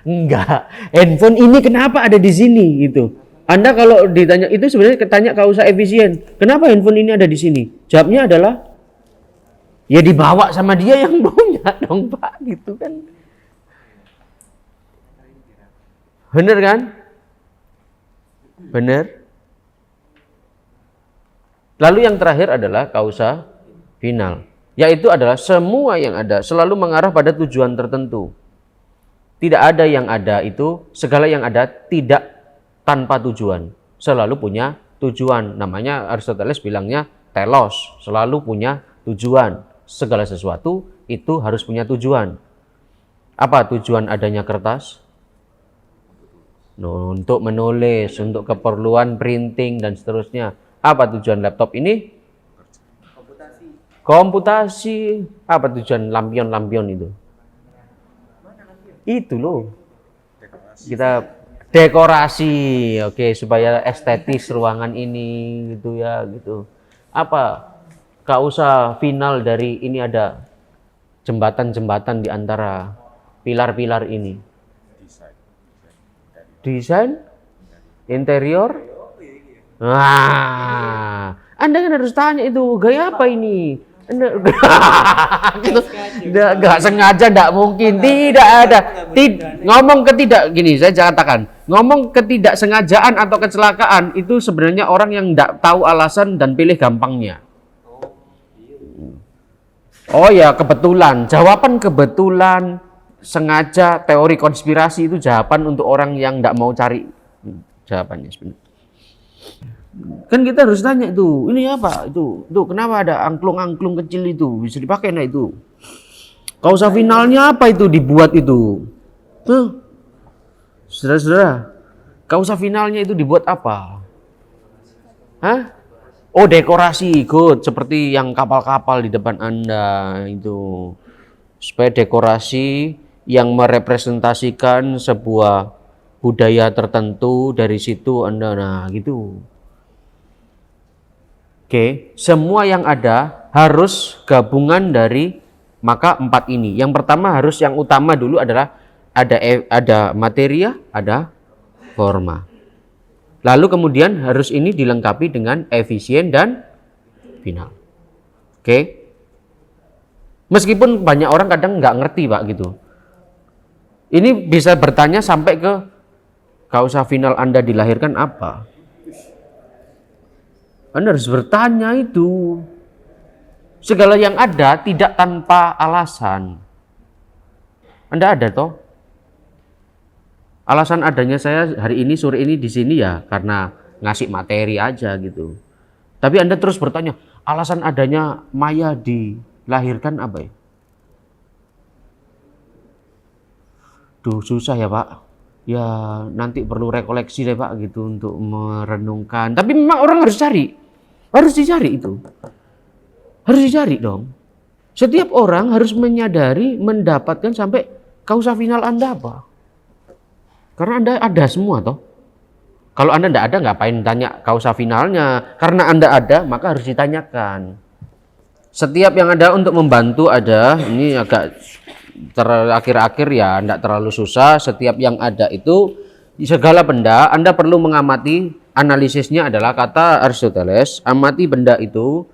Enggak. Handphone ini kenapa ada di sini gitu. Anda kalau ditanya itu sebenarnya ketanya kausa efisien. Kenapa handphone ini ada di sini? Jawabnya adalah ya dibawa sama dia yang punya dong Pak gitu kan. Bener kan? Benar. Lalu yang terakhir adalah kausa final, yaitu adalah semua yang ada selalu mengarah pada tujuan tertentu. Tidak ada yang ada itu, segala yang ada tidak tanpa tujuan, selalu punya tujuan. Namanya Aristoteles bilangnya telos, selalu punya tujuan. Segala sesuatu itu harus punya tujuan. Apa tujuan adanya kertas? Untuk menulis, untuk keperluan printing dan seterusnya. Apa tujuan laptop ini? Komputasi. Apa tujuan lampion-lampion itu? Itu loh. Kita Dekorasi, oke, supaya estetis ruangan ini gitu ya, gitu. Apa kausa final dari ini ada jembatan-jembatan di antara pilar-pilar ini? Desain, interior. Nah, Anda kan harus tanya itu gaya apa ini? Anda gitu. Nggak sengaja, nggak mungkin, tidak ada. Ngomong ketidak gini, saya katakan, ngomong ketidaksengajaan atau kecelakaan itu sebenarnya orang yang nggak tahu alasan dan pilih gampangnya. Oh ya, kebetulan, jawaban kebetulan, sengaja, teori konspirasi itu jawaban untuk orang yang nggak mau cari jawabannya sebenarnya. Kan kita harus tanya itu, ini apa itu kenapa ada angklung-angklung kecil itu bisa dipakai nah itu. Kausa finalnya apa itu dibuat itu? Saudara-saudara, kausa finalnya itu dibuat apa? Hah? Oh, dekorasi, good, seperti yang kapal-kapal di depan Anda itu. Supaya dekorasi yang merepresentasikan sebuah budaya tertentu, dari situ Anda, nah gitu. Oke, semua yang ada harus gabungan dari maka 4 ini. Yang pertama harus, yang utama dulu adalah ada materia, ada forma. Lalu kemudian harus ini dilengkapi dengan efisien dan final. Oke. Meskipun banyak orang kadang nggak ngerti Pak gitu. Ini bisa bertanya sampai ke kausa final Anda dilahirkan apa? Anda harus bertanya itu. Segala yang ada tidak tanpa alasan. Anda ada toh? Alasan adanya saya hari ini, sore ini di sini ya karena ngasih materi aja gitu. Tapi Anda terus bertanya, alasan adanya Maya dilahirkan apa ya? Duh, susah ya Pak. Ya nanti perlu rekoleksi deh Pak gitu untuk merenungkan. Tapi memang orang harus cari. Harus dicari itu. Harus dicari dong. Setiap orang harus menyadari, mendapatkan sampai kausa final Anda apa. Karena Anda ada semua toh. Kalau Anda tidak ada, ngapain tanya kausa finalnya? Karena Anda ada, maka harus ditanyakan. Setiap yang ada untuk membantu ada. Ini agak akhir-akhir ya, tidak terlalu susah. Setiap yang ada itu, segala benda, Anda perlu mengamati. Analisisnya adalah kata Aristoteles, amati benda itu.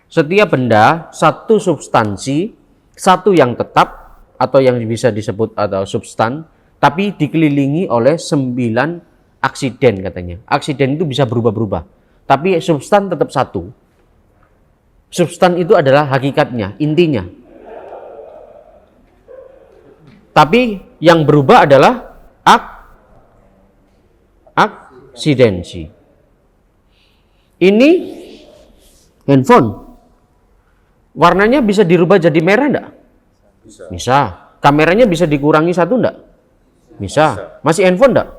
Setiap benda, satu substansi, satu yang tetap, atau yang bisa disebut atau substan, tapi dikelilingi oleh 9 aksiden katanya. Aksiden itu bisa berubah-berubah, tapi substan tetap satu. Substan itu adalah hakikatnya, intinya. Tapi yang berubah adalah aksidensi. Ini handphone. Warnanya bisa dirubah jadi merah enggak? Bisa. Kameranya bisa dikurangi 1 enggak? Bisa. Masih handphone enggak?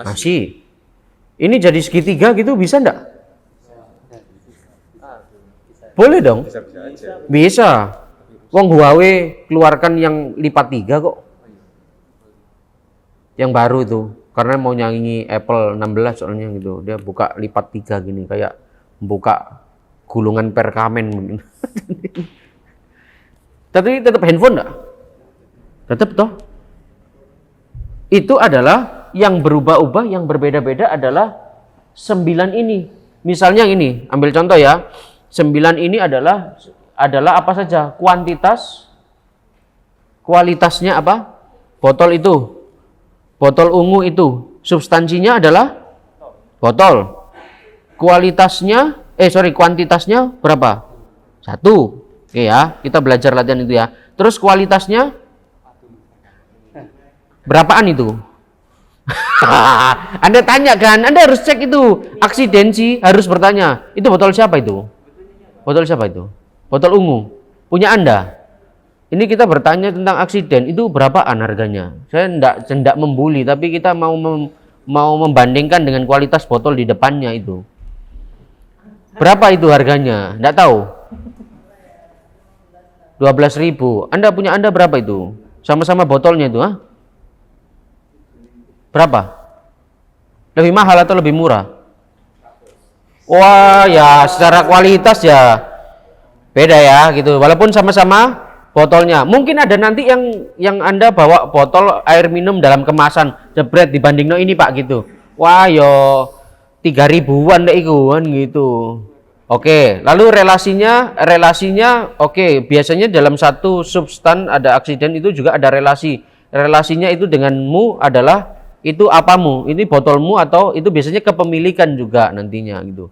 Masih. Ini jadi segitiga gitu bisa enggak? Boleh dong. Bisa. Wong Huawei keluarkan yang lipat 3 kok. Yang baru itu. Karena mau nyanyi Apple 16 soalnya gitu. Dia buka lipat 3 gini. Kayak buka gulungan perkamen mungkin. Tapi tetap handphone enggak? Tetap toh. Itu adalah yang berubah-ubah, yang berbeda-beda adalah 9 ini. Misalnya ini, ambil contoh ya. 9 ini adalah apa saja? Kualitasnya apa? Botol itu. Botol ungu itu. Substansinya adalah botol. Kuantitasnya berapa? 1. Oke ya, kita belajar latihan itu ya. Terus kualitasnya berapaan itu? Anda tanya kan, Anda harus cek itu. Aksidensi harus bertanya, itu botol siapa itu? Botol siapa itu? Botol ungu. Punya Anda. Ini kita bertanya tentang aksiden, itu berapaan harganya? Saya tidak membuli, tapi kita mau membandingkan dengan kualitas botol di depannya itu. Berapa itu harganya? Tidak tahu. 12.000. Anda punya berapa itu? Sama-sama botolnya itu, ha? Berapa? Lebih mahal atau lebih murah? Wah, ya secara kualitas ya beda ya gitu. Walaupun sama-sama botolnya. Mungkin ada nanti yang Anda bawa botol air minum dalam kemasan, jebret dibanding no ini Pak gitu. Wah, yo 3.000-an deh iku kan gitu. Oke, lalu relasinya oke, biasanya dalam satu substan ada aksiden itu juga ada relasi. Relasinya itu denganmu adalah itu apamu? Ini botolmu atau itu biasanya kepemilikan juga nantinya gitu.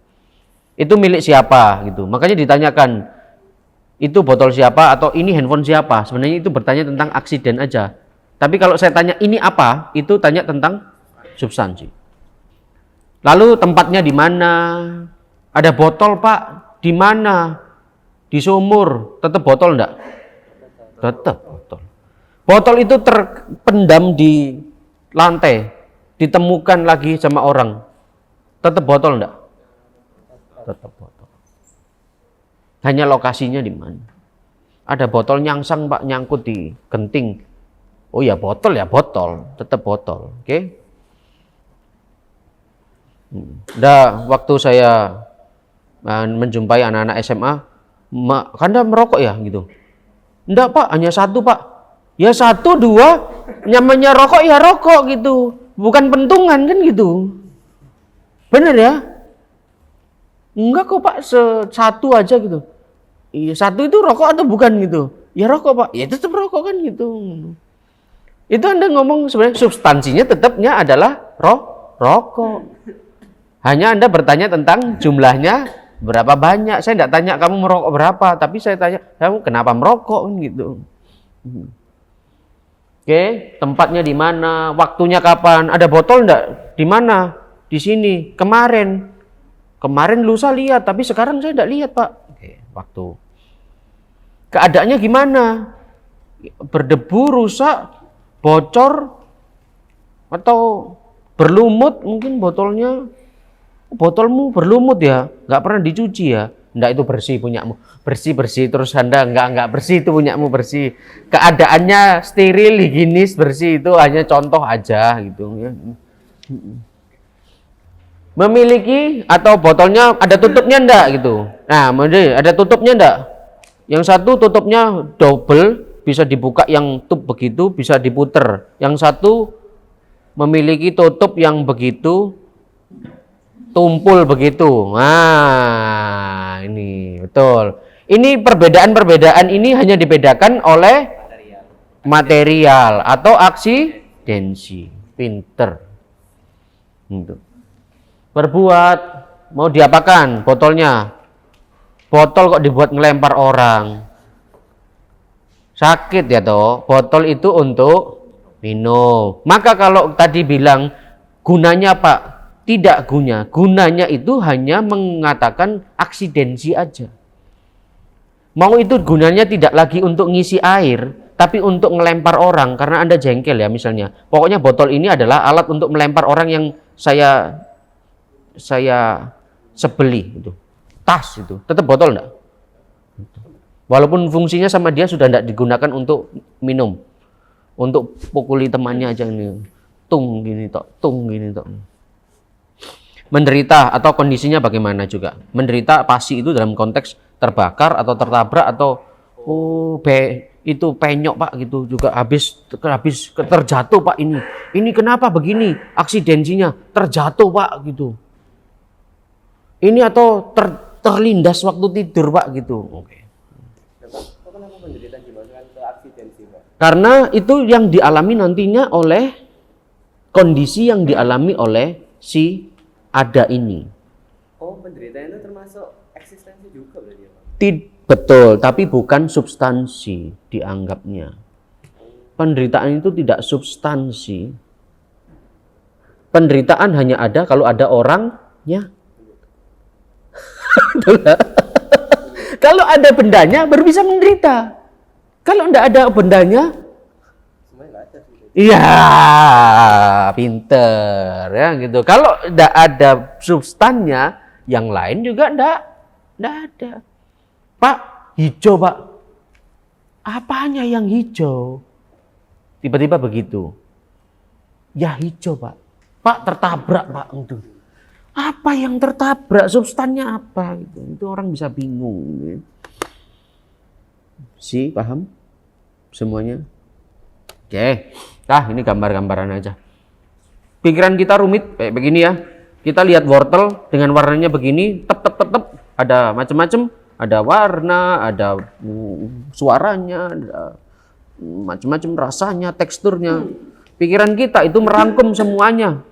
Itu milik siapa gitu. Makanya ditanyakan itu botol siapa atau ini handphone siapa. Sebenarnya itu bertanya tentang aksiden aja. Tapi kalau saya tanya ini apa, itu tanya tentang substansi. Lalu tempatnya di mana? Ada botol Pak, di mana? Di sumur, tetap botol enggak? Tetap botol. Botol itu terpendam di lantai, ditemukan lagi sama orang. Tetap botol enggak? Tetap botol. Hanya lokasinya di mana? Ada botol nyangsang Pak, nyangkut di genting. Oh ya botol, tetap botol. Oke? Waktu saya menjumpai anak-anak SMA, Anda merokok ya gitu. Enggak Pak, hanya satu Pak. Ya satu, dua, namanya rokok ya rokok gitu. Bukan pentungan kan gitu. Bener ya? Enggak kok Pak, satu aja gitu. Iya, satu itu rokok atau bukan gitu? Ya rokok Pak, ya tetap rokok kan gitu. Itu Anda ngomong sebenarnya substansinya tetapnya adalah rokok. Hanya Anda bertanya tentang jumlahnya berapa banyak. Saya tidak tanya kamu merokok berapa, tapi saya tanya kamu kenapa merokok gitu. Oke, tempatnya di mana, waktunya kapan, ada botol enggak? Di mana? Di sini. Kemarin lusa lihat, tapi sekarang saya tidak lihat Pak. Oke, waktu. Keadaannya gimana? Berdebu, rusak, bocor, atau berlumut mungkin botolnya. Botolmu berlumut ya, nggak pernah dicuci ya. Nggak, itu bersih punyamu. Bersih terus Anda nggak bersih, itu punyamu bersih. Keadaannya steril, higienis, bersih, itu hanya contoh aja gitu ya. Memiliki atau botolnya ada tutupnya enggak gitu. Nah, ada tutupnya enggak? Yang satu tutupnya double, bisa dibuka yang tub begitu, bisa diputer. Yang satu memiliki tutup yang begitu tumpul begitu. Nah, ini betul. Ini perbedaan ini hanya dibedakan oleh material atau aksidensi. Pinter. Gitu. Berbuat, mau diapakan botolnya? Botol kok dibuat ngelempar orang? Sakit ya toh. Botol itu untuk minum. Maka kalau tadi bilang gunanya Pak, tidak gunanya itu hanya mengatakan aksidensi aja. Mau itu gunanya tidak lagi untuk ngisi air, tapi untuk ngelempar orang karena Anda jengkel ya misalnya. Pokoknya botol ini adalah alat untuk melempar orang yang saya sebeli itu. Tas itu, tetap botol enggak? Walaupun fungsinya sama dia sudah enggak digunakan untuk minum. Untuk pukuli temannya aja ini. Tung gini tok. Menderita atau kondisinya bagaimana juga. Menderita pasti itu dalam konteks terbakar atau tertabrak atau itu penyok Pak gitu juga habis terjatuh Pak ini. Ini kenapa begini? Aksidensinya terjatuh Pak gitu. Ini atau terlindas waktu tidur Pak gitu. Oke. Kenapa penderita dimasukkan ke aksidensi Pak? Karena itu yang dialami nantinya oleh kondisi yang dialami oleh si ada ini. Oh, penderita itu termasuk eksistensi juga berarti ya Pak? Betul, tapi bukan substansi dianggapnya. Penderitaan itu tidak substansi. Penderitaan hanya ada kalau ada orangnya. Kalau ada bendanya baru bisa menderita. Kalau tidak ada bendanya, semuanya nggak ada sih. iya, pinter ya gitu. Kalau tidak ada substannya, yang lain juga tidak ada. Pak, hijau Pak. Apanya yang hijau? Tiba-tiba begitu. Ya hijau Pak. Pak tertabrak Pak gitu. Apa yang tertabrak, substannya apa gitu. Itu orang bisa bingung gitu. Paham semuanya? Oke. Nah, ini gambar-gambaran aja. Pikiran kita rumit kayak begini ya. Kita lihat wortel dengan warnanya begini, tep, ada macam-macam, ada warna, ada suaranya, ada macam-macam rasanya, teksturnya. Pikiran kita itu merangkum semuanya.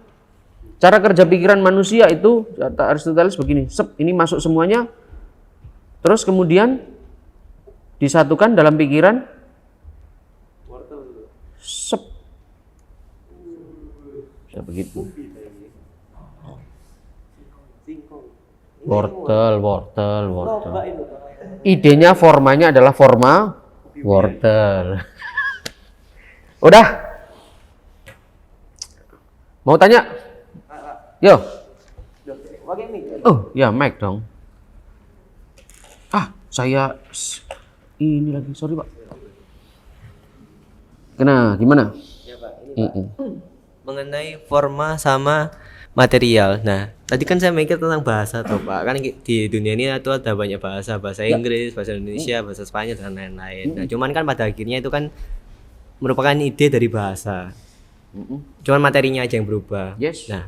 Cara kerja pikiran manusia itu kata Aristoteles begini, ini masuk semuanya, terus kemudian disatukan dalam pikiran, bisa begitu. Wortel. Idenya, formanya adalah forma wortel. Udah? Mau tanya? Yo. Oh, ya mic dong. Saya ini lagi, sorry Pak. Gimana? Ya Pak, ini Pak. Mengenai forma sama material. Nah, tadi kan saya mikir tentang bahasa tuh Pak. Kan di dunia ini itu ada banyak bahasa Inggris, bahasa Indonesia, bahasa Spanyol dan lain-lain. Nah, cuman kan pada akhirnya itu kan merupakan ide dari bahasa. Cuman materinya aja yang berubah. Yes. Nah,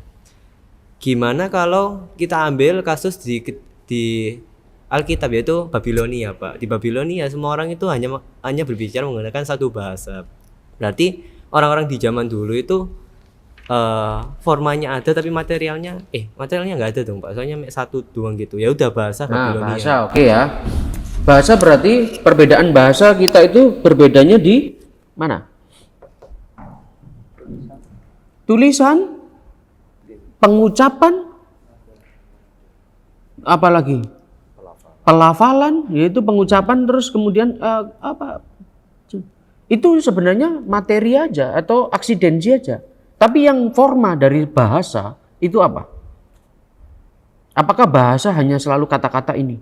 gimana kalau kita ambil kasus di Alkitab, yaitu Babilonia Pak. Di Babilonia semua orang itu hanya berbicara menggunakan satu bahasa. Berarti orang-orang di zaman dulu itu formanya ada tapi materialnya nggak ada dong Pak. Soalnya satu doang gitu. Ya udah bahasa Babilonia. Bahasa oke ya. Bahasa berarti perbedaan bahasa kita itu berbedanya di mana? Tulisan, pengucapan, apalagi pelafalan, yaitu pengucapan, terus kemudian itu sebenarnya materi aja atau aksidensi aja. Tapi yang forma dari bahasa itu apa? Apakah bahasa hanya selalu kata-kata ini?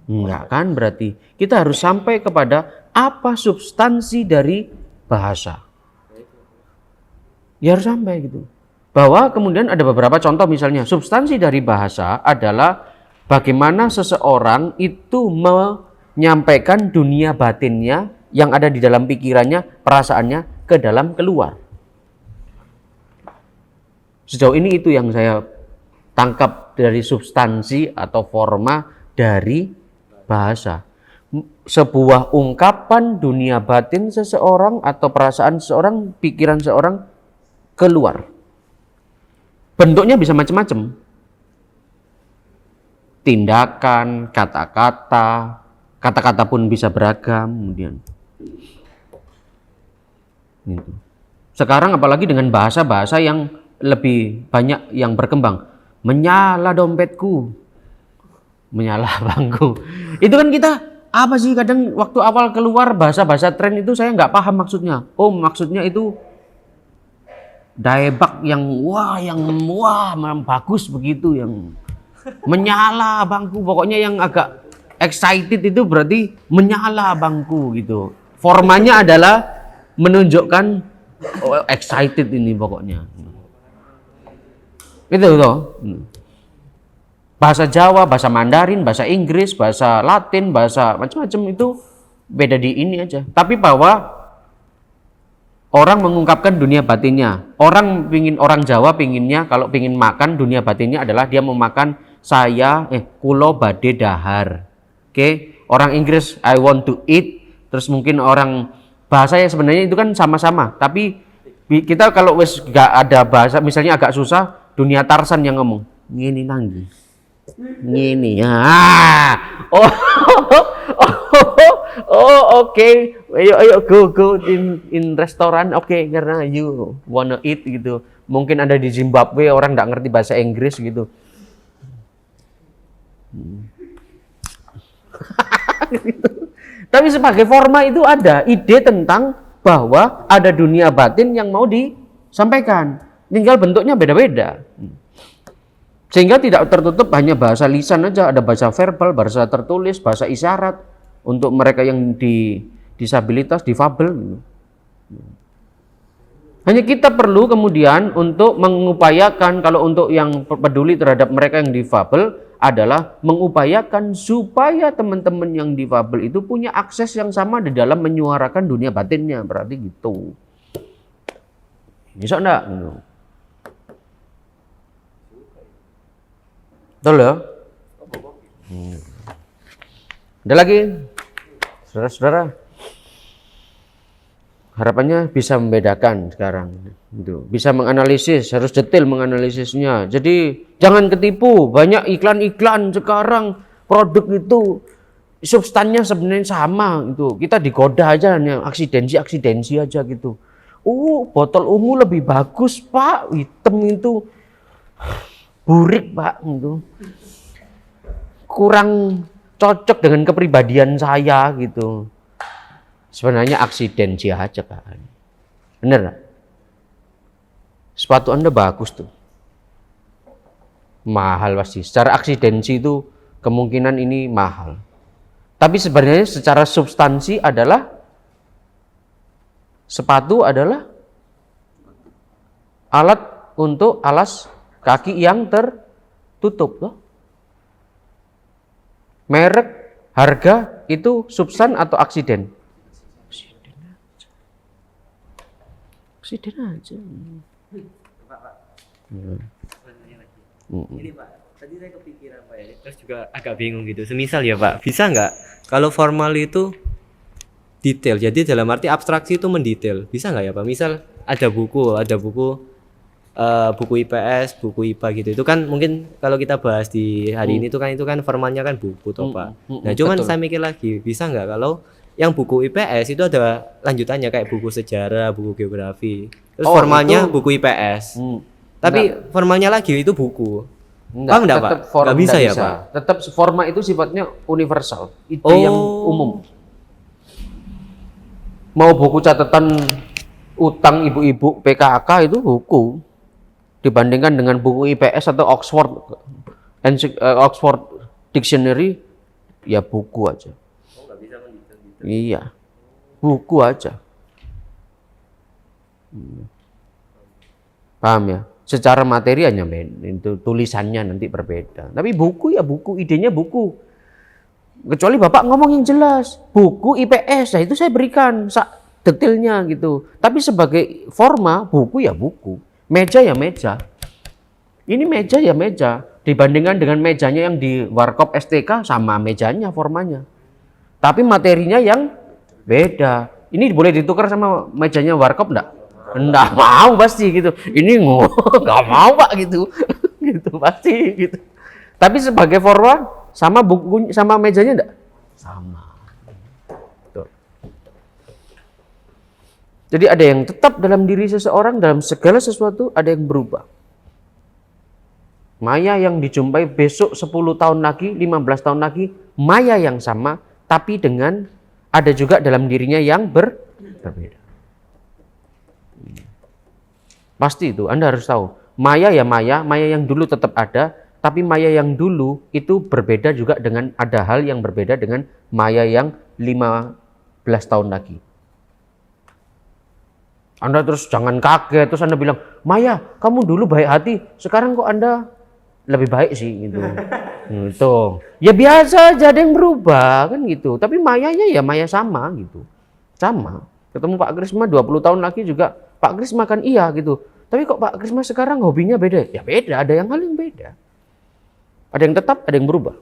Enggak kan, berarti kita harus sampai kepada apa substansi dari bahasa. Ya harus sampai gitu. Bahwa kemudian ada beberapa contoh, misalnya substansi dari bahasa adalah bagaimana seseorang itu menyampaikan dunia batinnya yang ada di dalam pikirannya, perasaannya ke dalam keluar. Sejauh ini itu yang saya tangkap dari substansi atau forma dari bahasa. Sebuah ungkapan dunia batin seseorang atau perasaan seseorang, pikiran seseorang keluar. Bentuknya bisa macam-macam. Tindakan, kata-kata pun bisa beragam. Kemudian gitu. Sekarang apalagi dengan bahasa-bahasa yang lebih banyak yang berkembang. Menyala dompetku, menyala bangku. Itu kan kita apa sih, kadang waktu awal keluar bahasa-bahasa tren itu saya nggak paham maksudnya. Oh, maksudnya itu daebak yang bagus begitu, yang menyala bangku. Pokoknya yang agak excited itu berarti menyala bangku gitu. Formanya adalah menunjukkan excited ini pokoknya. Itu loh. Bahasa Jawa, bahasa Mandarin, bahasa Inggris, bahasa Latin, bahasa macam-macam itu beda di ini aja. Tapi bahwa orang mengungkapkan dunia batinnya. Orang Jawa pinginnya kalau pingin makan dunia batinnya adalah dia mau makan kulo bade dahar. Oke, orang Inggris I want to eat. Terus mungkin orang bahasa yang sebenarnya itu kan sama-sama, tapi kita kalau wes gak ada bahasa, misalnya agak susah, dunia Tarsan yang ngomong ngini nanggi ngini oke. Ayo go in restoran, oke, karena you wanna eat gitu. Mungkin ada di Zimbabwe orang nggak ngerti bahasa Inggris gitu. Tapi sebagai forma itu ada ide tentang bahwa ada dunia batin yang mau disampaikan. Tinggal bentuknya beda-beda. Sehingga tidak tertutup hanya bahasa lisan aja, ada bahasa verbal, bahasa tertulis, bahasa isyarat untuk mereka yang disabilitas, difabel gitu. Hanya kita perlu kemudian untuk mengupayakan, kalau untuk yang peduli terhadap mereka yang difabel adalah mengupayakan supaya teman-teman yang difabel itu punya akses yang sama di dalam menyuarakan dunia batinnya, berarti gitu. Bisa enggak? Betul ya? Ada lagi? Saudara-saudara? Harapannya bisa membedakan sekarang, gitu. Bisa menganalisis, harus detail menganalisisnya. Jadi jangan ketipu, banyak iklan-iklan sekarang produk itu substannya sebenarnya sama gitu. Kita digoda aja hanya aksidensi aja gitu. Botol ungu lebih bagus Pak, hitam itu burik Pak gitu. Kurang cocok dengan kepribadian saya gitu. Sebenarnya aksidensi aja kan. Bener gak? Sepatu Anda bagus tuh. Mahal pasti. Secara aksidensi itu kemungkinan ini mahal. Tapi sebenarnya secara substansi adalah sepatu adalah alat untuk alas kaki yang tertutup loh. Merek, harga itu substan atau aksiden? Aksiden aja. Ini Pak, tadi saya kepikiran Pak ya, terus juga agak bingung gitu. Semisal ya Pak, bisa nggak kalau formal itu detail, jadi dalam arti abstraksi itu mendetail, bisa nggak ya Pak? Misal ada buku buku IPS, buku IPA gitu. Itu kan mungkin kalau kita bahas di hari ini itu kan formalnya kan buku toh Pak. Nah cuman betul. saya mikir lagi, bisa nggak kalau yang buku IPS itu ada lanjutannya kayak buku sejarah, buku geografi. Terus formalnya itu. buku IPS. Tapi formalnya lagi itu buku. Paham enggak, Pak? Enggak bisa ya, Pak? Tetap forma itu sifatnya universal. Itu yang umum. Mau buku catatan utang ibu-ibu PKK itu buku. Dibandingkan dengan buku IPS atau Oxford Dictionary, ya buku aja. Iya, buku aja. Paham ya? Secara materi hanya itu tulisannya nanti berbeda. Tapi buku ya buku, idenya buku. Kecuali Bapak ngomong yang jelas, buku IPS, nah itu saya berikan detailnya gitu. Tapi sebagai forma, buku ya buku, meja ya meja. Ini meja ya meja. Dibandingkan dengan mejanya yang di Warkop STK, sama mejanya formanya. Tapi materinya yang beda. Ini boleh ditukar sama mejanya Warkop enggak? Enggak mau pasti gitu. Ini enggak mau Pak gitu. Gitu pasti gitu. Tapi sebagai forward sama buku sama mejanya enggak? Sama. Tuh. Jadi ada yang tetap dalam diri seseorang, dalam segala sesuatu ada yang berubah. Maya yang dijumpai besok 10 tahun lagi, 15 tahun lagi, maya yang sama, tapi dengan ada juga dalam dirinya yang berbeda. Pasti itu, Anda harus tahu. Maya ya maya yang dulu tetap ada, tapi maya yang dulu itu berbeda juga dengan ada hal yang berbeda dengan maya yang 15 tahun lagi. Anda terus jangan kaget, terus Anda bilang, Maya, kamu dulu baik hati, sekarang kok Anda lebih baik sih gitu. Gitu. Ya biasa aja, ada yang berubah kan gitu. Tapi mayanya ya maya sama gitu. Sama. Ketemu Pak Krisma 20 tahun lagi juga Pak Krisma kan iya gitu. Tapi kok Pak Krisma sekarang hobinya beda? Ya beda, ada yang hal yang beda. Ada yang tetap, ada yang berubah.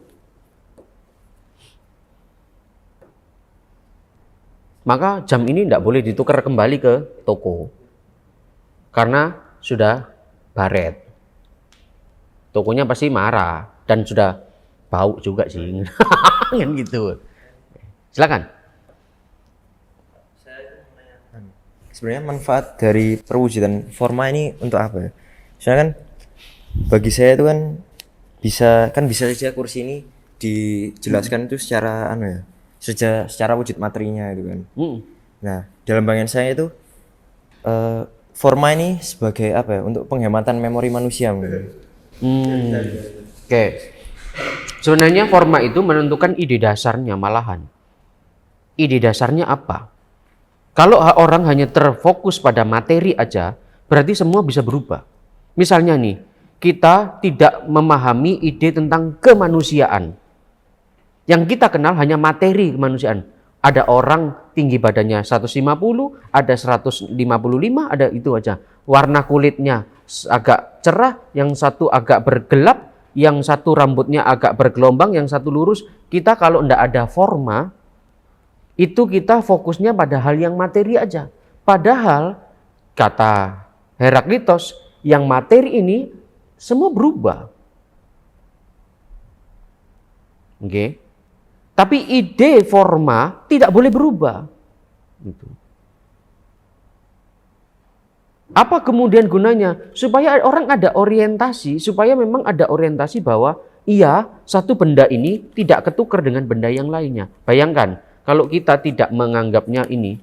Maka jam ini tidak boleh ditukar kembali ke toko. Karena sudah baret. Tokonya pasti marah dan sudah bau juga sih. Kan gitu. Silakan. Sebenarnya manfaat dari perwujudan forma ini untuk apa ya? Soalnya kan bagi saya itu kan bisa saja kursi ini dijelaskan itu secara secara wujud materinya itu kan. Nah, dalam bayangan saya itu forma ini sebagai apa ya? Untuk penghematan memori manusia mungkin. Oke. Sebenarnya forma itu menentukan ide dasarnya malahan. Ide dasarnya apa? Kalau orang hanya terfokus pada materi aja, berarti semua bisa berubah. Misalnya nih, kita tidak memahami ide tentang kemanusiaan. Yang kita kenal hanya materi kemanusiaan. Ada orang tinggi badannya 150, ada 155, ada itu aja. Warna kulitnya agak cerah, yang satu agak bergelap, yang satu rambutnya agak bergelombang, yang satu lurus. Kita kalau tidak ada forma, itu kita fokusnya pada hal yang materi aja. Padahal kata Heraklitos, yang materi ini semua berubah. Oke. Tapi ide forma tidak boleh berubah. Gitu. Apa kemudian gunanya? Supaya orang ada orientasi, supaya memang ada orientasi bahwa iya, satu benda ini tidak ketukar dengan benda yang lainnya. Bayangkan, kalau kita tidak menganggapnya ini,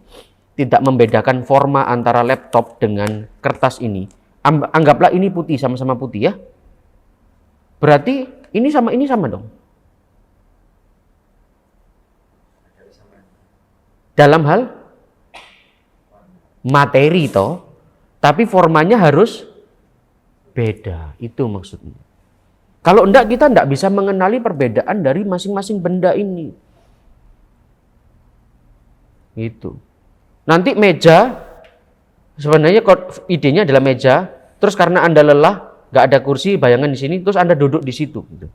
tidak membedakan forma antara laptop dengan kertas ini, anggaplah ini putih, sama-sama putih ya. Berarti ini sama dong. Dalam hal materi toh, tapi formanya harus beda. Itu maksudnya. Kalau enggak, kita enggak bisa mengenali perbedaan dari masing-masing benda ini. Gitu. Nanti meja, sebenarnya idenya adalah meja, terus karena Anda lelah, nggak ada kursi, bayangan di sini, terus Anda duduk di situ. Gitu.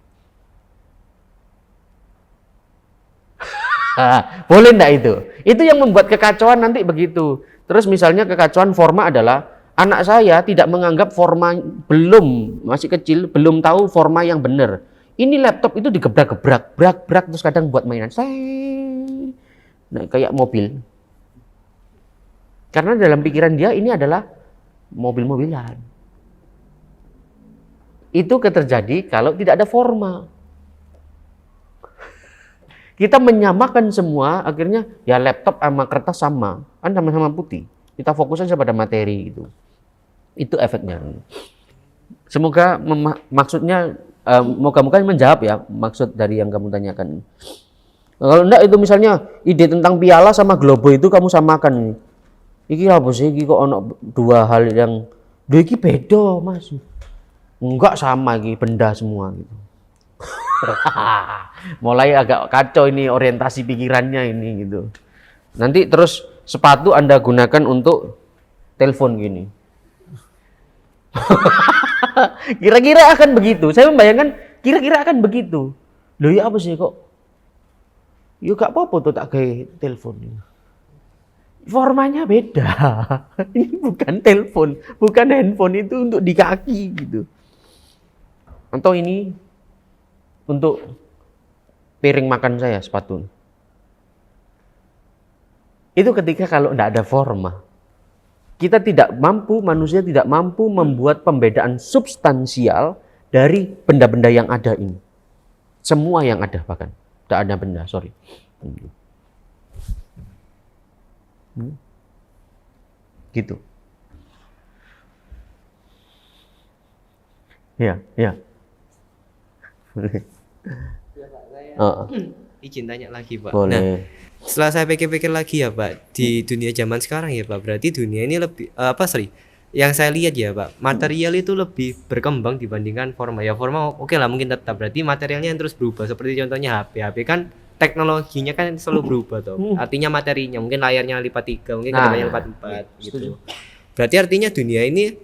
Boleh enggak itu? Itu yang membuat kekacauan nanti begitu. Terus misalnya kekacauan forma adalah anak saya tidak menganggap forma, masih kecil, belum tahu forma yang benar. Ini laptop itu digebrak-gebrak, brak terus kadang buat mainan. Nah, kayak mobil. Karena dalam pikiran dia ini adalah mobil-mobilan. Itu terjadi kalau tidak ada forma. Kita menyamakan semua, akhirnya ya laptop sama kertas sama, kan sama-sama putih. Kita fokus saja pada materi gitu. Itu efeknya. Semoga maksudnya moga-moga menjawab ya maksud dari yang kamu tanyakan. Kalau enggak itu misalnya ide tentang piala sama globo itu kamu samakan. Iki apa sih? Iki kok ono dua hal yang iki beda, Mas. Enggak sama iki benda semua gitu. Mulai agak kacau ini orientasi pikirannya ini gitu. Nanti terus sepatu Anda gunakan untuk telepon gini. Kira-kira akan begitu. Saya membayangkan kira-kira akan begitu. Loh ya apa sih kok? Yuk gak apa-apa tuh tak kayak telepon. Formanya beda. Ini bukan telepon, bukan handphone, itu untuk di kaki gitu. Atau ini untuk piring makan saya, sepatu. Itu ketika kalau tidak ada forma. Kita tidak mampu, manusia tidak mampu membuat pembedaan substansial dari benda-benda yang ada ini. Semua yang ada bahkan. Tidak ada benda, sorry. Gitu. Ya. Boleh. Izin tanya lagi Pak. Boleh. Nah, setelah saya pikir-pikir lagi ya Pak, di dunia zaman sekarang ya Pak, berarti dunia ini lebih yang saya lihat ya Pak, material itu lebih berkembang dibandingkan forma. Ya forma oke lah mungkin tetap, berarti materialnya yang terus berubah. Seperti contohnya HP kan teknologinya kan selalu berubah toh. Artinya materinya mungkin layarnya lipat 3, mungkin kedepannya lipat 4 gitu. Berarti artinya dunia ini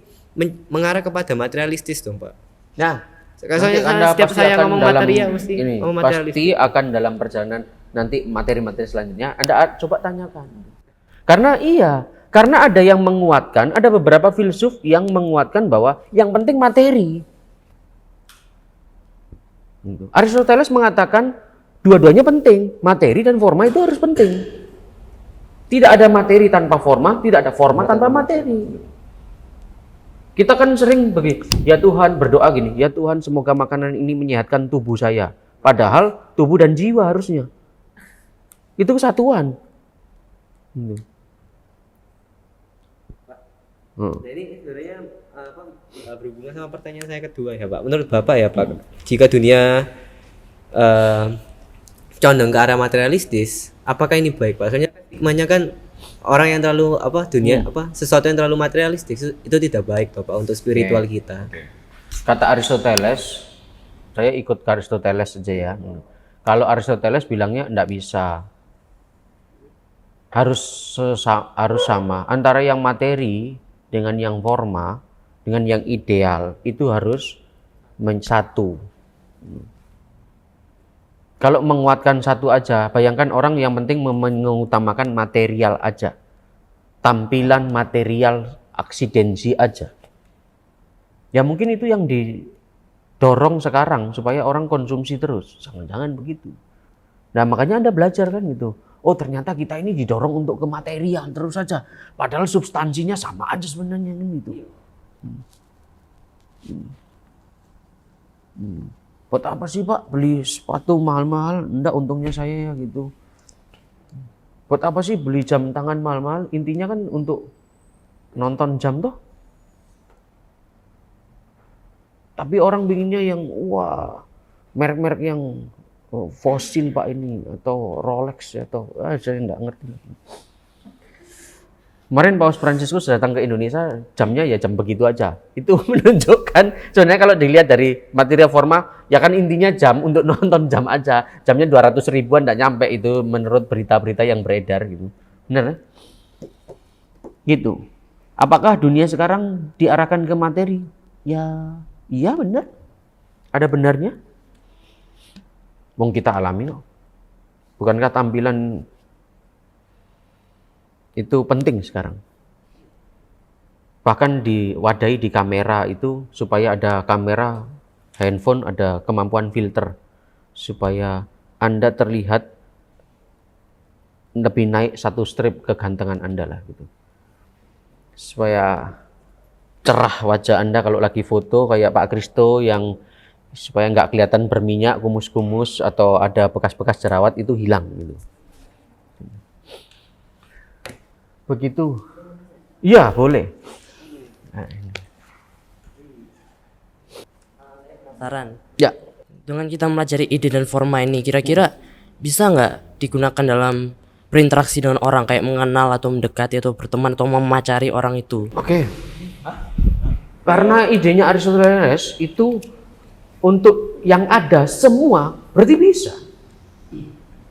mengarah kepada materialistis dong Pak. Nah, Setiap saya ngomong material mesti ngomong materialistis. Pasti akan dalam perjalanan nanti materi-materi selanjutnya Anda coba tanyakan. Karena ada yang menguatkan, ada beberapa filsuf yang menguatkan bahwa yang penting materi. Aristoteles mengatakan dua-duanya penting, materi dan forma itu harus penting. Tidak ada materi tanpa forma, tidak ada forma tanpa materi. Kita kan sering begini, ya Tuhan berdoa gini, ya Tuhan semoga makanan ini menyehatkan tubuh saya. Padahal tubuh dan jiwa harusnya. Itu kesatuan. Jadi sebenarnya berhubungan sama pertanyaan saya kedua ya Pak. Menurut Bapak ya Pak, jika dunia condong ke arah materialistis, apakah ini baik Pak? Soalnya stigmanya kan orang yang terlalu sesuatu yang terlalu materialistik itu tidak baik toh Pak untuk spiritual kita. Kata Aristoteles, saya ikut ke Aristoteles aja ya. Kalau Aristoteles bilangnya enggak bisa. Harus sama antara yang materi dengan yang forma, dengan yang ideal itu harus menyatu. Kalau menguatkan satu aja, bayangkan orang yang penting mengutamakan material aja. Tampilan material, eksidensi aja. Ya mungkin itu yang didorong sekarang supaya orang konsumsi terus. Jangan-jangan begitu. Nah makanya Anda belajar kan gitu. Oh ternyata kita ini didorong untuk kematerian terus saja. Padahal substansinya sama aja sebenarnya kan gitu. Buat apa sih Pak beli sepatu mahal-mahal? Enggak, untungnya saya ya gitu. Buat apa sih beli jam tangan mahal-mahal? Intinya kan untuk nonton jam toh. Tapi orang binginnya yang wah, merek-merek yang fosil Pak ini atau Rolex atau saya enggak ngerti. Kemarin Paus Fransiskus datang ke Indonesia, jamnya ya jam begitu aja. Itu menunjukkan sebenarnya kalau dilihat dari material forma, ya kan intinya jam untuk nonton jam aja. Jamnya 200 ribuan enggak nyampe itu menurut berita-berita yang beredar gitu. Benar? Gitu. Apakah dunia sekarang diarahkan ke materi? Ya, iya benar. Ada benarnya. Wong kita alami kok. Bukankah tampilan itu penting sekarang? Bahkan diwadahi di kamera itu supaya ada kamera handphone, ada kemampuan filter supaya Anda terlihat lebih naik satu strip kegantengan Anda lah gitu. Supaya cerah wajah Anda kalau lagi foto kayak Pak Kristo yang supaya nggak kelihatan berminyak, kumus-kumus atau ada bekas-bekas jerawat itu hilang gitu. Begitu. Iya, boleh. Saran. Ya. Dengan kita mempelajari ide dan forma ini, kira-kira bisa nggak digunakan dalam berinteraksi dengan orang, kayak mengenal atau mendekati atau berteman atau memacari orang itu? Oke. Karena idenya Aristoteles itu untuk yang ada semua, berarti bisa.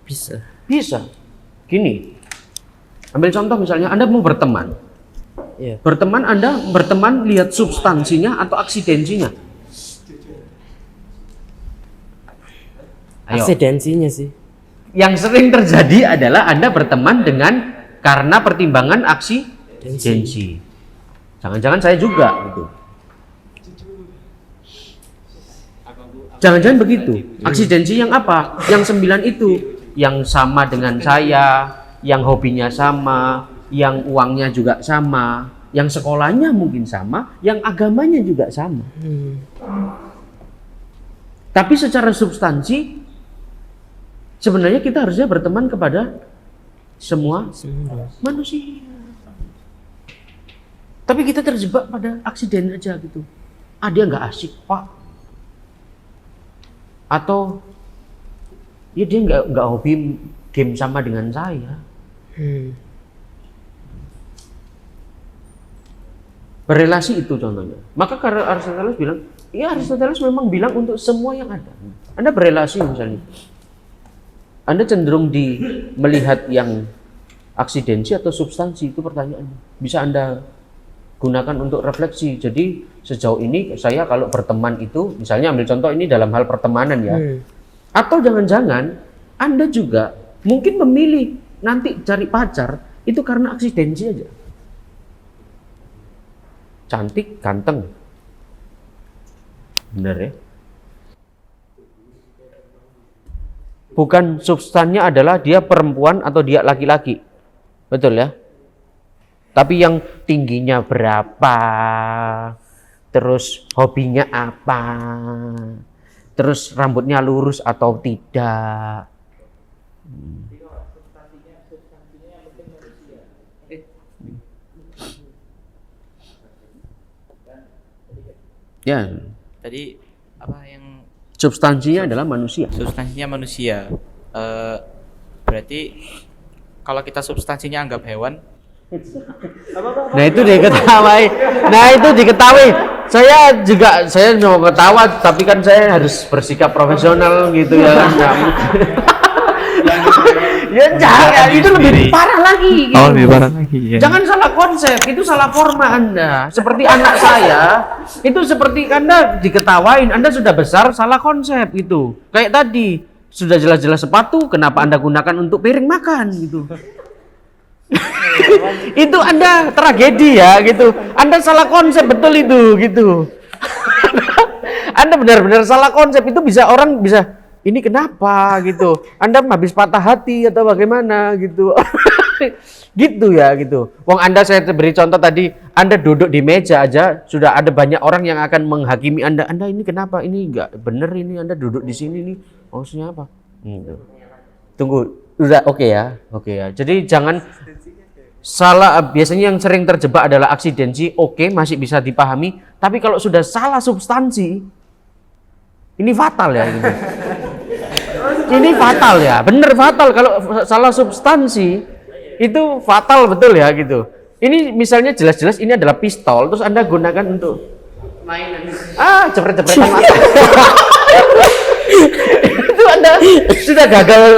Bisa. Bisa. Gini. Ambil contoh misalnya Anda mau berteman. Iya. Anda berteman lihat substansinya atau eksidensinya? Ayo. Eksidensinya sih. Yang sering terjadi adalah Anda berteman dengan karena pertimbangan eksidensi. Jangan-jangan saya juga gitu. Jangan-jangan begitu. Eksidensi yang apa? Yang 9 itu, yang sama dengan saya, yang hobinya sama, yang uangnya juga sama, yang sekolahnya mungkin sama, yang agamanya juga sama. Tapi secara substansi sebenarnya kita harusnya berteman kepada semua manusia. Tapi kita terjebak pada aksiden aja gitu. Ah dia nggak asik Pak. Atau ya dia nggak hobi game sama dengan saya. Berelasi itu contohnya. Maka karena Aristoteles bilang, ya Aristoteles memang bilang untuk semua yang ada. Anda berelasi misalnya, Anda cenderung melihat yang eksidensi atau substansi, itu pertanyaannya. Bisa Anda gunakan untuk refleksi. Jadi sejauh ini saya kalau berteman itu, misalnya ambil contoh ini dalam hal pertemanan ya. Atau jangan-jangan Anda juga mungkin memilih nanti cari pacar itu karena eksidensi aja. Cantik, ganteng. Bener ya? Bukan substannya adalah dia perempuan atau dia laki-laki. Betul ya? Tapi yang tingginya berapa, terus hobinya apa, terus rambutnya lurus atau tidak. Ya. Tadi apa yang Substansinya adalah manusia. substansinya manusia? Berarti kalau kita substansinya anggap hewan, Nah itu diketahui. Nah itu diketahui. Saya mau ketawa, tapi kan saya harus bersikap profesional gitu ya kan. Nggak mungkin. Ya jangan, itu lebih parah lagi. Gitu. lebih parah lagi. Ya. Jangan salah konsep, itu salah forma Anda. Seperti anak saya, itu seperti Anda diketawain, Anda sudah besar salah konsep gitu. Kayak tadi, sudah jelas-jelas sepatu, kenapa Anda gunakan untuk piring makan gitu. Itu Anda tragedi ya gitu. Anda salah konsep betul itu gitu. Anda benar-benar salah konsep, itu bisa orang bisa ini kenapa gitu. Anda habis patah hati atau bagaimana gitu. Gitu ya gitu. Wong Anda, saya beri contoh tadi, Anda duduk di meja aja sudah ada banyak orang yang akan menghakimi Anda. Anda ini kenapa? Ini enggak bener ini, Anda duduk di sini nih. Maksudnya apa? Gitu. Tunggu, udah oke ya. Oke ya. Jadi jangan salah, biasanya yang sering terjebak adalah aksidensi, oke, masih bisa dipahami, tapi kalau sudah salah substansi, ini fatal ya gitu. Ini fatal ya, bener fatal kalau salah substansi itu fatal betul ya gitu. Ini misalnya jelas-jelas ini adalah pistol, terus Anda gunakan untuk mainan. Cepret-cepretan mata. Itu Anda sudah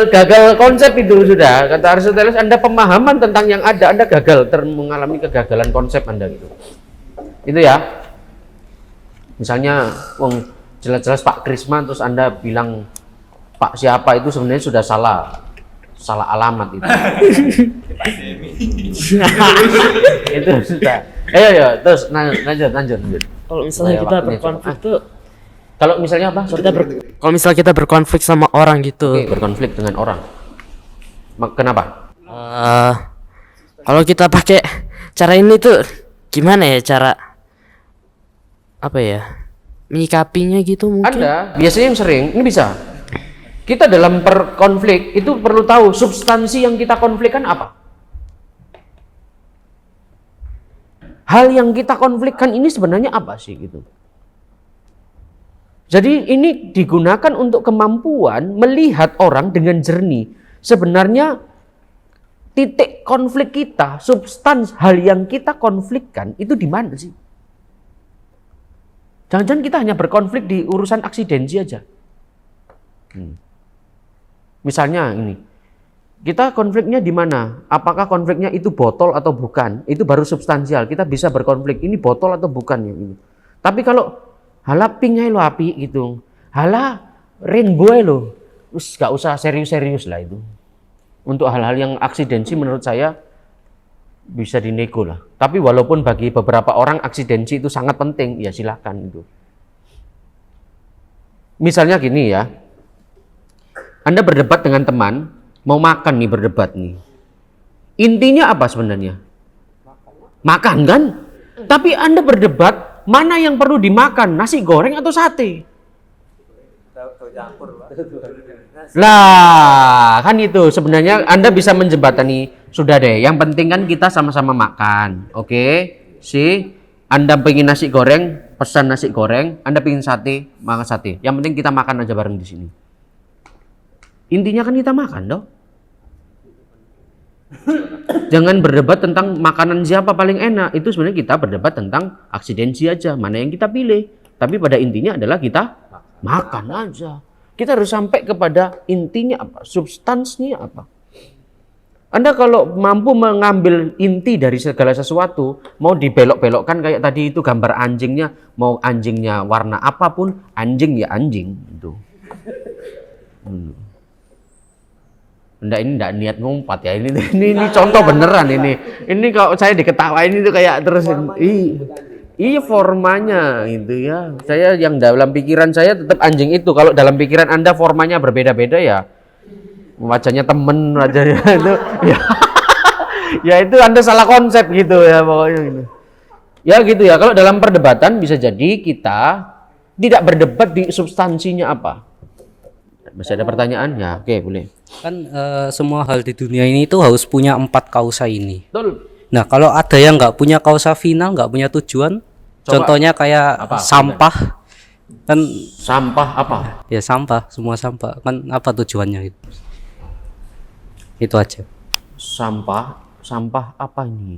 gagal konsep itu sudah. Kata Aristoteles, Anda pemahaman tentang yang ada, Anda gagal, mengalami kegagalan konsep Anda gitu. Itu ya. Misalnya jelas-jelas Pak Krisma, terus Anda bilang Pak siapa, itu sebenarnya sudah salah alamat itu. Itu sudah. Ayo terus lanjut. Kalau misalnya kita berkonflik tuh, Kalau misalnya apa? kalau misalnya kita berkonflik sama orang gitu, Oke, berkonflik dengan orang. Kenapa? kalau kita pakai cara ini tuh gimana ya cara apa ya menyikapinya gitu mungkin? Anda biasanya yang sering ini bisa. Kita dalam berkonflik itu perlu tahu substansi yang kita konflikkan apa. Hal yang kita konflikkan ini sebenarnya apa sih gitu. Jadi ini digunakan untuk kemampuan melihat orang dengan jernih. Sebenarnya titik konflik kita, substans hal yang kita konflikkan itu di mana sih? Jangan-jangan kita hanya berkonflik di urusan aksidensi aja. Misalnya ini, kita konfliknya di mana? Apakah konfliknya itu botol atau bukan? Itu baru substansial. Kita bisa berkonflik ini botol atau bukan ya. Gitu. Tapi kalau halah pinknya lo api gitu, halah rainbow lo, terus gak usah serius-serius lah itu. Untuk hal-hal yang aksidensi menurut saya bisa dinego lah. Tapi walaupun bagi beberapa orang aksidensi itu sangat penting, ya silahkan itu. Misalnya gini ya, Anda berdebat dengan teman, mau makan nih berdebat nih. Intinya apa sebenarnya? Makan kan? Tapi Anda berdebat, mana yang perlu dimakan, nasi goreng atau sate? Lah, kan itu sebenarnya Anda bisa menjembatani, sudah deh, yang penting kan kita sama-sama makan. Oke? Anda pengen nasi goreng, pesan nasi goreng, Anda pengen sate, makan sate. Yang penting kita makan aja bareng di sini. Intinya kan kita makan dong. Jangan berdebat tentang makanan siapa paling enak. Itu sebenarnya kita berdebat tentang aksidensi aja, mana yang kita pilih. Tapi pada intinya adalah kita makan aja. Kita harus sampai kepada intinya apa, substansinya apa. Anda kalau mampu mengambil inti dari segala sesuatu, mau dibelok-belokkan kayak tadi itu gambar anjingnya, mau anjingnya warna apapun, anjing ya anjing itu. Ini enggak niat ngumpat ya, ini contoh beneran ini. Ini kalau saya diketawain itu kayak terus iya formanya itu ya. Saya yang dalam pikiran saya tetap anjing itu. Kalau dalam pikiran Anda formanya berbeda-beda ya. Wajahnya temen aja ya itu. Ya. Ya itu Anda salah konsep gitu ya pokoknya gitu. Ya gitu ya. Kalau dalam perdebatan bisa jadi kita tidak berdebat di substansinya apa. Masih ada pertanyaan? Ya, oke, boleh. Kan semua hal di dunia ini tuh harus punya 4 kausa ini. Betul. Nah, kalau ada yang nggak punya kausa final, nggak punya tujuan, contohnya kayak apa? sampah, kan Sampah apa? ya sampah, semua sampah, kan apa tujuannya itu? Itu aja. sampah apa ini?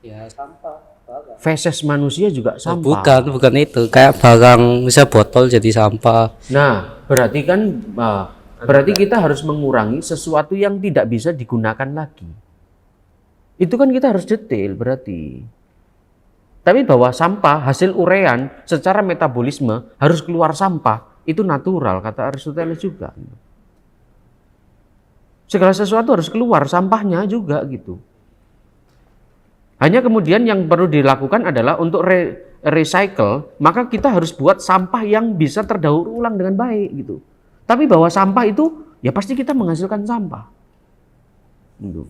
Ya sampah. Feses manusia juga sampah. Bukan itu. Kayak barang bisa botol jadi sampah. Nah, berarti kan berarti kita harus mengurangi sesuatu yang tidak bisa digunakan lagi. Itu kan kita harus detail berarti. Tapi bahwa sampah hasil urean secara metabolisme harus keluar sampah, itu natural kata Aristoteles juga. Segala sesuatu harus keluar sampahnya juga gitu. Hanya kemudian yang perlu dilakukan adalah untuk recycle, maka kita harus buat sampah yang bisa terdaur ulang dengan baik gitu. Tapi bahwa sampah itu ya pasti kita menghasilkan sampah. Gitu.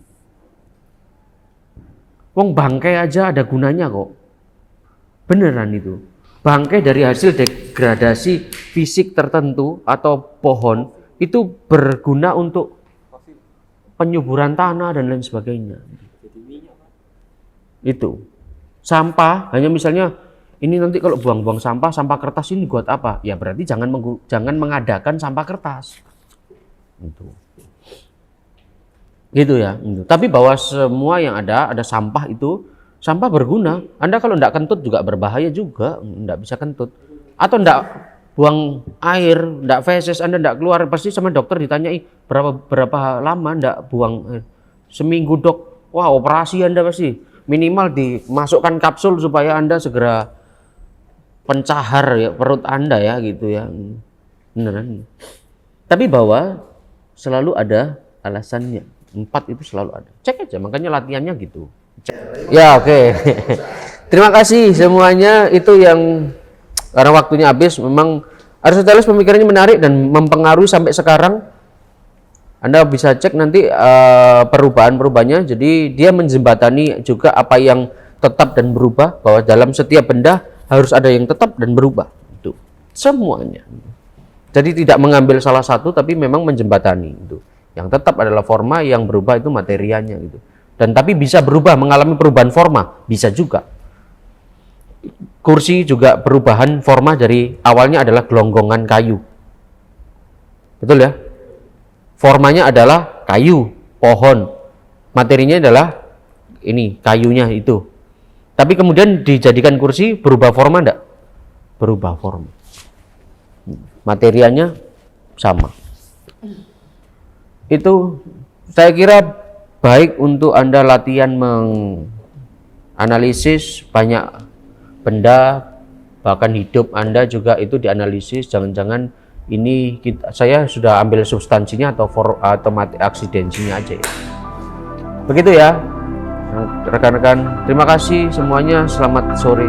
Wong bangkai aja ada gunanya kok. Beneran itu. Bangkai dari hasil degradasi fisik tertentu atau pohon itu berguna untuk penyuburan tanah dan lain sebagainya. Itu sampah hanya misalnya ini nanti kalau buang-buang sampah kertas ini buat apa? Ya berarti jangan mengadakan sampah kertas. Gitu ya. Tapi bahwa semua yang ada sampah itu sampah berguna. Anda kalau tidak kentut juga berbahaya juga, tidak bisa kentut. Atau tidak buang air, tidak feses, Anda tidak keluar pasti sama dokter ditanyai berapa lama tidak buang air. Seminggu dok. Wah operasi Anda pasti. Minimal dimasukkan kapsul supaya Anda segera pencahar ya perut Anda ya gitu ya. Beneran. Tapi bahwa selalu ada alasannya. 4 itu selalu ada. Cek aja, makanya latihannya gitu. Ya oke. Terima kasih semuanya. Itu yang karena waktunya habis. Memang Aristoteles pemikirannya menarik dan mempengaruhi sampai sekarang. Anda bisa cek nanti perubahan-perubahannya. Jadi dia menjembatani juga apa yang tetap dan berubah, bahwa dalam setiap benda harus ada yang tetap dan berubah. Itu semuanya. Jadi tidak mengambil salah satu, tapi memang menjembatani. Itu yang tetap adalah forma, yang berubah itu materianya. Gitu. Dan tapi bisa berubah, mengalami perubahan forma, bisa juga. Kursi juga perubahan forma dari awalnya adalah gelonggongan kayu. Betul ya? Formanya adalah kayu, pohon. Materinya adalah ini, kayunya itu. Tapi kemudian dijadikan kursi, berubah forma enggak? Berubah forma. Materianya sama. Itu saya kira baik untuk Anda latihan menganalisis banyak benda, bahkan hidup Anda juga itu dianalisis. Jangan-jangan ini saya sudah ambil substansinya atau aksidensinya aja ya. Begitu ya rekan-rekan, terima kasih semuanya, selamat sore.